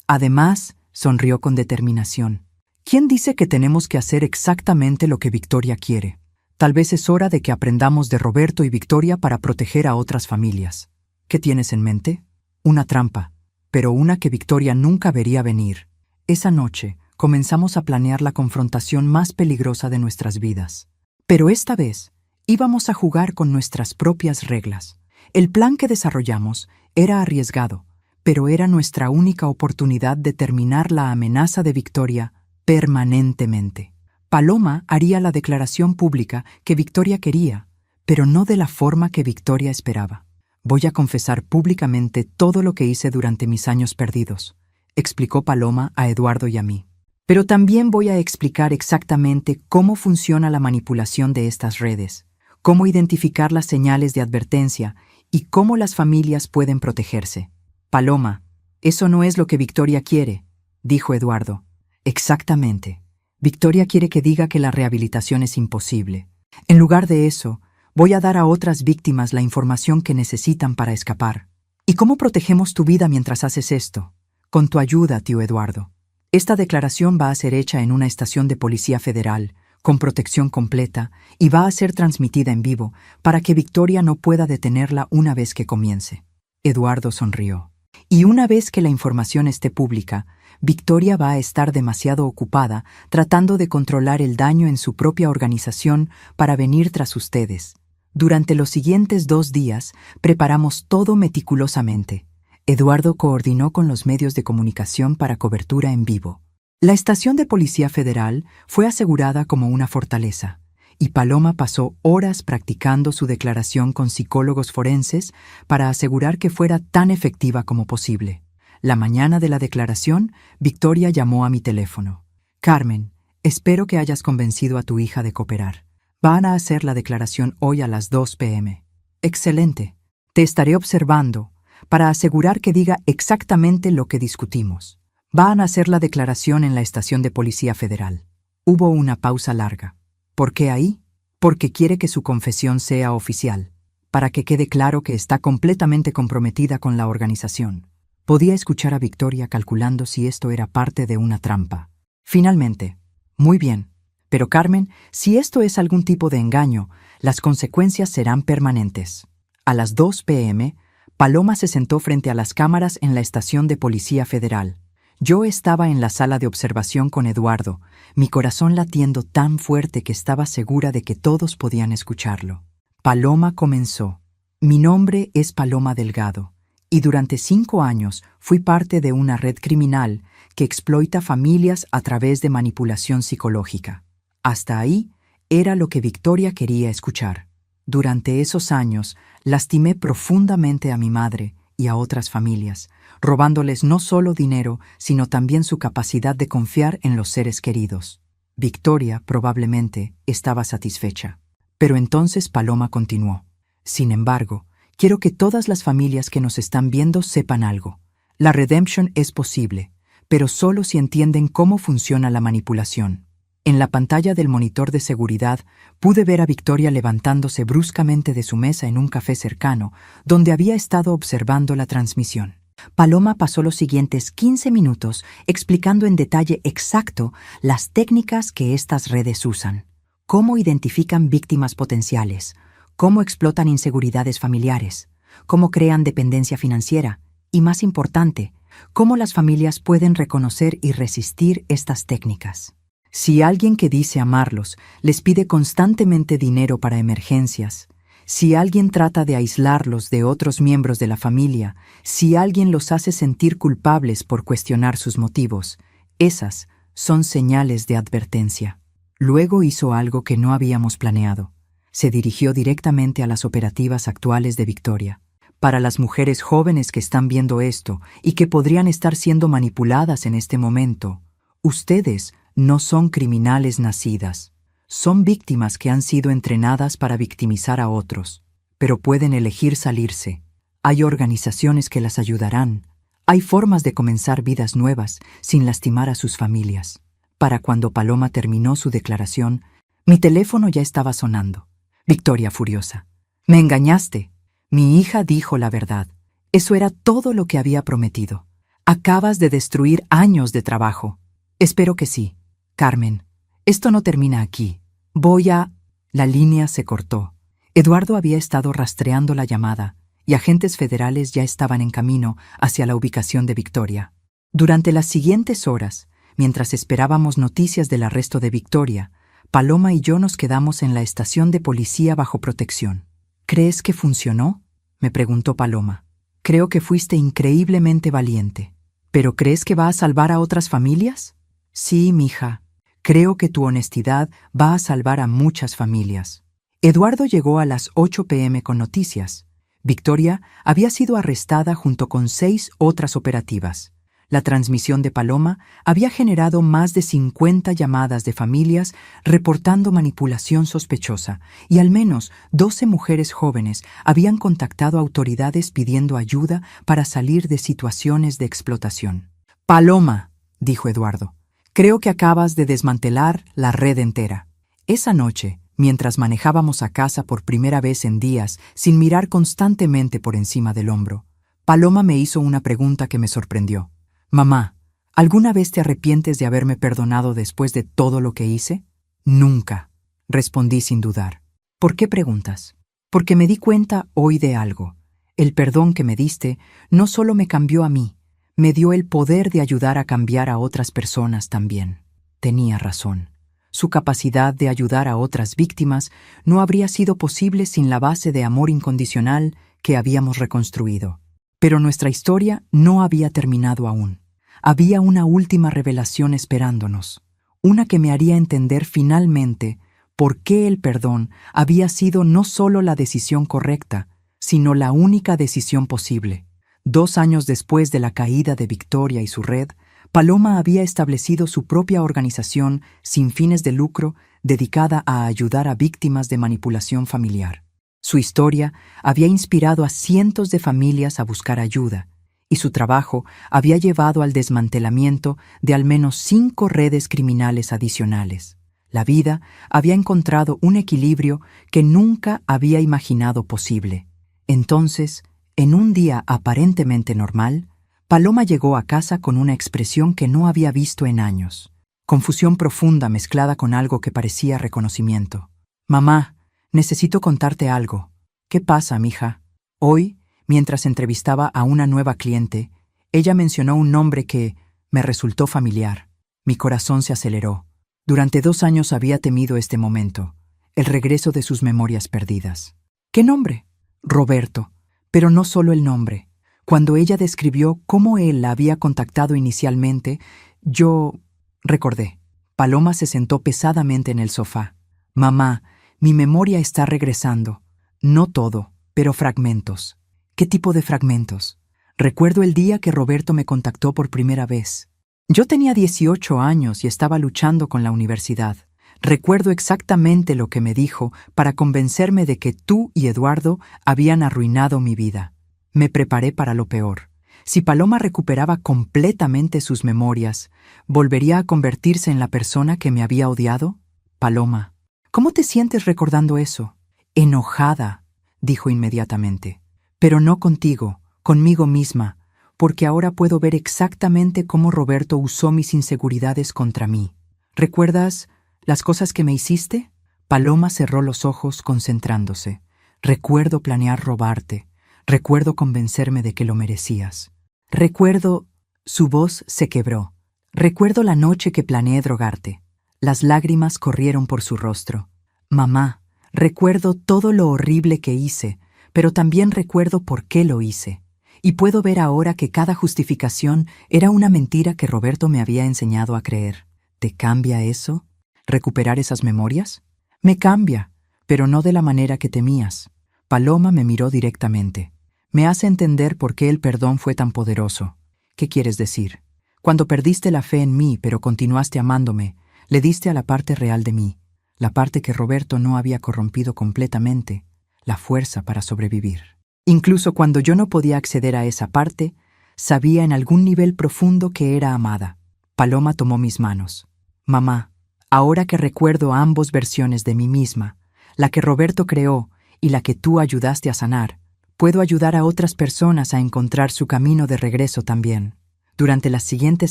Además, sonrió con determinación. ¿Quién dice que tenemos que hacer exactamente lo que Victoria quiere? Tal vez es hora de que aprendamos de Roberto y Victoria para proteger a otras familias. ¿Qué tienes en mente? Una trampa, pero una que Victoria nunca vería venir. Esa noche comenzamos a planear la confrontación más peligrosa de nuestras vidas. Pero esta vez íbamos a jugar con nuestras propias reglas. El plan que desarrollamos era arriesgado, pero era nuestra única oportunidad de terminar la amenaza de Victoria permanentemente. Paloma haría la declaración pública que Victoria quería, pero no de la forma que Victoria esperaba. Voy a confesar públicamente todo lo que hice durante mis años perdidos, explicó Paloma a Eduardo y a mí. Pero también voy a explicar exactamente cómo funciona la manipulación de estas redes, cómo identificar las señales de advertencia y cómo las familias pueden protegerse. Paloma, eso no es lo que Victoria quiere, dijo Eduardo. Exactamente. Victoria quiere que diga que la rehabilitación es imposible. En lugar de eso, voy a dar a otras víctimas la información que necesitan para escapar. ¿Y cómo protegemos tu vida mientras haces esto? Con tu ayuda, tío Eduardo. Esta declaración va a ser hecha en una estación de policía federal, con protección completa, y va a ser transmitida en vivo para que Victoria no pueda detenerla una vez que comience. Eduardo sonrió. Y una vez que la información esté pública, Victoria va a estar demasiado ocupada tratando de controlar el daño en su propia organización para venir tras ustedes. Durante los siguientes 2 días, preparamos todo meticulosamente. Eduardo coordinó con los medios de comunicación para cobertura en vivo. La estación de Policía Federal fue asegurada como una fortaleza, y Paloma pasó horas practicando su declaración con psicólogos forenses para asegurar que fuera tan efectiva como posible. La mañana de la declaración, Victoria llamó a mi teléfono. Carmen, espero que hayas convencido a tu hija de cooperar. Van a hacer la declaración hoy a las 2 p.m. Excelente. Te estaré observando para asegurar que diga exactamente lo que discutimos. Van a hacer la declaración en la estación de Policía Federal. Hubo una pausa larga. ¿Por qué ahí? Porque quiere que su confesión sea oficial, para que quede claro que está completamente comprometida con la organización. Podía escuchar a Victoria calculando si esto era parte de una trampa. Finalmente, muy bien. Pero Carmen, si esto es algún tipo de engaño, las consecuencias serán permanentes. A las 2 p.m., Paloma se sentó frente a las cámaras en la estación de Policía Federal. Yo estaba en la sala de observación con Eduardo, mi corazón latiendo tan fuerte que estaba segura de que todos podían escucharlo. Paloma comenzó. Mi nombre es Paloma Delgado, y durante 5 años fui parte de una red criminal que exploita familias a través de manipulación psicológica. Hasta ahí era lo que Victoria quería escuchar. Durante esos años, lastimé profundamente a mi madre y a otras familias, robándoles no solo dinero, sino también su capacidad de confiar en los seres queridos. Victoria, probablemente, estaba satisfecha. Pero entonces Paloma continuó. Sin embargo, quiero que todas las familias que nos están viendo sepan algo. La redemption es posible, pero solo si entienden cómo funciona la manipulación. En la pantalla del monitor de seguridad pude ver a Victoria levantándose bruscamente de su mesa en un café cercano, donde había estado observando la transmisión. Paloma pasó los siguientes 15 minutos explicando en detalle exacto las técnicas que estas redes usan, cómo identifican víctimas potenciales, cómo explotan inseguridades familiares, cómo crean dependencia financiera y, más importante, cómo las familias pueden reconocer y resistir estas técnicas. Si alguien que dice amarlos les pide constantemente dinero para emergencias, si alguien trata de aislarlos de otros miembros de la familia, si alguien los hace sentir culpables por cuestionar sus motivos, esas son señales de advertencia. Luego hizo algo que no habíamos planeado. Se dirigió directamente a las operativas actuales de Victoria. Para las mujeres jóvenes que están viendo esto y que podrían estar siendo manipuladas en este momento, ustedes no son criminales nacidas. Son víctimas que han sido entrenadas para victimizar a otros, pero pueden elegir salirse. Hay organizaciones que las ayudarán. Hay formas de comenzar vidas nuevas sin lastimar a sus familias. Para cuando Paloma terminó su declaración, mi teléfono ya estaba sonando. Victoria furiosa. «Me engañaste. Mi hija dijo la verdad. Eso era todo lo que había prometido. Acabas de destruir años de trabajo». «Espero que sí. Carmen, esto no termina aquí. Voy a...» La línea se cortó. Eduardo había estado rastreando la llamada y agentes federales ya estaban en camino hacia la ubicación de Victoria. Durante las siguientes horas, mientras esperábamos noticias del arresto de Victoria, Paloma y yo nos quedamos en la estación de policía bajo protección. «¿Crees que funcionó?», me preguntó Paloma. «Creo que fuiste increíblemente valiente. ¿Pero crees que va a salvar a otras familias?». «Sí, mija. Creo que tu honestidad va a salvar a muchas familias». Eduardo llegó a las 8 p.m. con noticias. Victoria había sido arrestada junto con 6 otras operativas. La transmisión de Paloma había generado más de 50 llamadas de familias reportando manipulación sospechosa, y al menos 12 mujeres jóvenes habían contactado a autoridades pidiendo ayuda para salir de situaciones de explotación. «Paloma», dijo Eduardo, «creo que acabas de desmantelar la red entera». Esa noche, mientras manejábamos a casa por primera vez en días sin mirar constantemente por encima del hombro, Paloma me hizo una pregunta que me sorprendió. «Mamá, ¿alguna vez te arrepientes de haberme perdonado después de todo lo que hice?». «Nunca», respondí sin dudar. «¿Por qué preguntas?». «Porque me di cuenta hoy de algo. El perdón que me diste no solo me cambió a mí, me dio el poder de ayudar a cambiar a otras personas también». Tenía razón. Su capacidad de ayudar a otras víctimas no habría sido posible sin la base de amor incondicional que habíamos reconstruido. Pero nuestra historia no había terminado aún. Había una última revelación esperándonos, una que me haría entender finalmente por qué el perdón había sido no solo la decisión correcta, sino la única decisión posible. 2 años después de la caída de Victoria y su red, Paloma había establecido su propia organización sin fines de lucro dedicada a ayudar a víctimas de manipulación familiar. Su historia había inspirado a cientos de familias a buscar ayuda, y su trabajo había llevado al desmantelamiento de al menos 5 redes criminales adicionales. La vida había encontrado un equilibrio que nunca había imaginado posible. Entonces, en un día aparentemente normal, Paloma llegó a casa con una expresión que no había visto en años. Confusión profunda mezclada con algo que parecía reconocimiento. «Mamá, necesito contarte algo». «¿Qué pasa, mija?» Hoy, mientras entrevistaba a una nueva cliente, ella mencionó un nombre que me resultó familiar. Mi corazón se aceleró. Durante 2 años había temido este momento, el regreso de sus memorias perdidas. ¿Qué nombre? Roberto. Pero no solo el nombre. Cuando ella describió cómo él la había contactado inicialmente, yo recordé. Paloma se sentó pesadamente en el sofá. «Mamá, mi memoria está regresando. No todo, pero fragmentos». «¿Qué tipo de fragmentos?» «Recuerdo el día que Roberto me contactó por primera vez. Yo tenía 18 años y estaba luchando con la universidad. Recuerdo exactamente lo que me dijo para convencerme de que tú y Eduardo habían arruinado mi vida. Me preparé para lo peor. Si Paloma recuperaba completamente sus memorias, ¿volvería a convertirse en la persona que me había odiado? Paloma, ¿cómo te sientes recordando eso? Enojada, dijo inmediatamente. Pero no contigo, conmigo misma, porque ahora puedo ver exactamente cómo Roberto usó mis inseguridades contra mí. ¿Recuerdas las cosas que me hiciste? Paloma cerró los ojos concentrándose. Recuerdo planear robarte. Recuerdo convencerme de que lo merecías. Recuerdo... Su voz se quebró. Recuerdo la noche que planeé drogarte. Las lágrimas corrieron por su rostro. Mamá, recuerdo todo lo horrible que hice, pero también recuerdo por qué lo hice. Y puedo ver ahora que cada justificación era una mentira que Roberto me había enseñado a creer. ¿Te cambia eso? ¿Recuperar esas memorias? Me cambia, pero no de la manera que temías. Paloma me miró directamente. Me hace entender por qué el perdón fue tan poderoso. ¿Qué quieres decir? Cuando perdiste la fe en mí, pero continuaste amándome, le diste a la parte real de mí, la parte que Roberto no había corrompido completamente, la fuerza para sobrevivir. Incluso cuando yo no podía acceder a esa parte, sabía en algún nivel profundo que era amada. Paloma tomó mis manos. Mamá, ahora que recuerdo ambas versiones de mí misma, la que Roberto creó y la que tú ayudaste a sanar, puedo ayudar a otras personas a encontrar su camino de regreso también. Durante las siguientes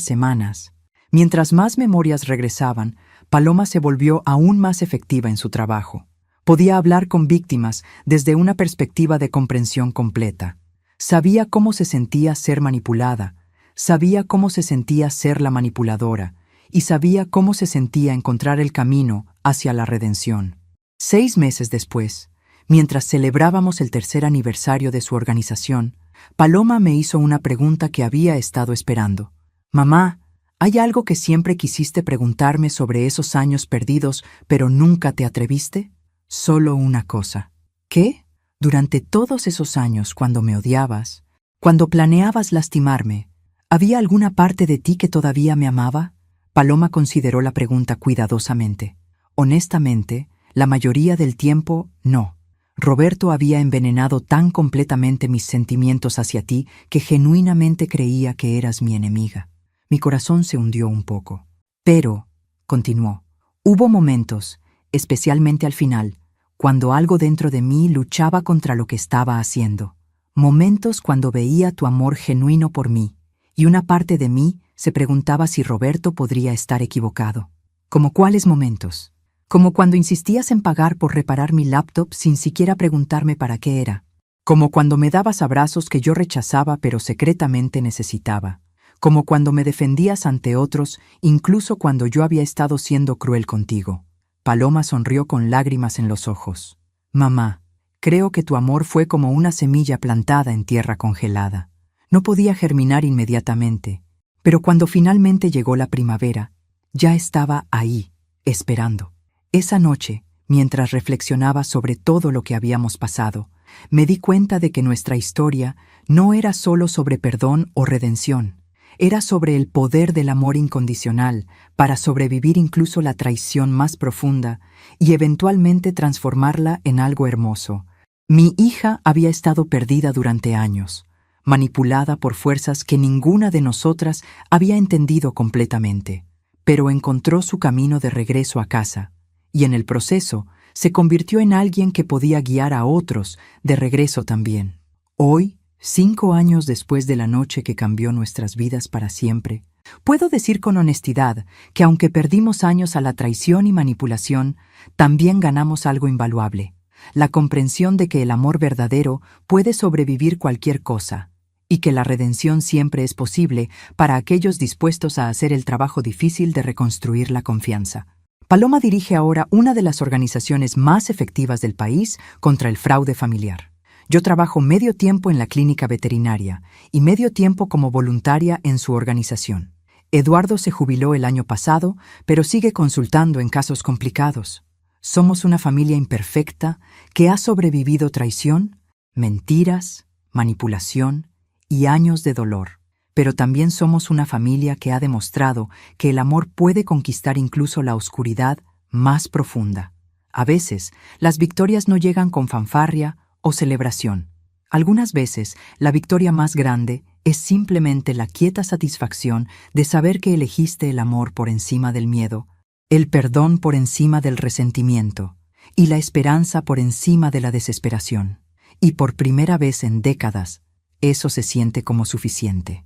semanas, mientras más memorias regresaban, Paloma se volvió aún más efectiva en su trabajo. Podía hablar con víctimas desde una perspectiva de comprensión completa. Sabía cómo se sentía ser manipulada, sabía cómo se sentía ser la manipuladora, y sabía cómo se sentía encontrar el camino hacia la redención. 6 meses después, mientras celebrábamos el 3er aniversario de su organización, Paloma me hizo una pregunta que había estado esperando. Mamá, ¿hay algo que siempre quisiste preguntarme sobre esos años perdidos, pero nunca te atreviste? Solo una cosa. ¿Qué? Durante todos esos años, cuando me odiabas, cuando planeabas lastimarme, ¿había alguna parte de ti que todavía me amaba? Paloma consideró la pregunta cuidadosamente. Honestamente, la mayoría del tiempo, no. Roberto había envenenado tan completamente mis sentimientos hacia ti que genuinamente creía que eras mi enemiga. Mi corazón se hundió un poco. Pero, continuó, hubo momentos, especialmente al final, cuando algo dentro de mí luchaba contra lo que estaba haciendo. Momentos cuando veía tu amor genuino por mí, y una parte de mí se preguntaba si Roberto podría estar equivocado. ¿Cómo cuáles momentos? Como cuando insistías en pagar por reparar mi laptop sin siquiera preguntarme para qué era. Como cuando me dabas abrazos que yo rechazaba pero secretamente necesitaba. Como cuando me defendías ante otros, incluso cuando yo había estado siendo cruel contigo. Paloma sonrió con lágrimas en los ojos. Mamá, creo que tu amor fue como una semilla plantada en tierra congelada. No podía germinar inmediatamente, pero cuando finalmente llegó la primavera, ya estaba ahí, esperando. Esa noche, mientras reflexionaba sobre todo lo que habíamos pasado, me di cuenta de que nuestra historia no era solo sobre perdón o redención. Era sobre el poder del amor incondicional para sobrevivir incluso la traición más profunda y eventualmente transformarla en algo hermoso. Mi hija había estado perdida durante años, manipulada por fuerzas que ninguna de nosotras había entendido completamente, pero encontró su camino de regreso a casa, y en el proceso se convirtió en alguien que podía guiar a otros de regreso también. Hoy, 5 años después de la noche que cambió nuestras vidas para siempre, puedo decir con honestidad que aunque perdimos años a la traición y manipulación, también ganamos algo invaluable: la comprensión de que el amor verdadero puede sobrevivir cualquier cosa, y que la redención siempre es posible para aquellos dispuestos a hacer el trabajo difícil de reconstruir la confianza. Paloma dirige ahora una de las organizaciones más efectivas del país contra el fraude familiar. Yo trabajo medio tiempo en la clínica veterinaria y medio tiempo como voluntaria en su organización. Eduardo se jubiló el año pasado, pero sigue consultando en casos complicados. Somos una familia imperfecta que ha sobrevivido traición, mentiras, manipulación y años de dolor. Pero también somos una familia que ha demostrado que el amor puede conquistar incluso la oscuridad más profunda. A veces, las victorias no llegan con fanfarria o celebración. Algunas veces, la victoria más grande es simplemente la quieta satisfacción de saber que elegiste el amor por encima del miedo, el perdón por encima del resentimiento y la esperanza por encima de la desesperación. Y por primera vez en décadas, eso se siente como suficiente.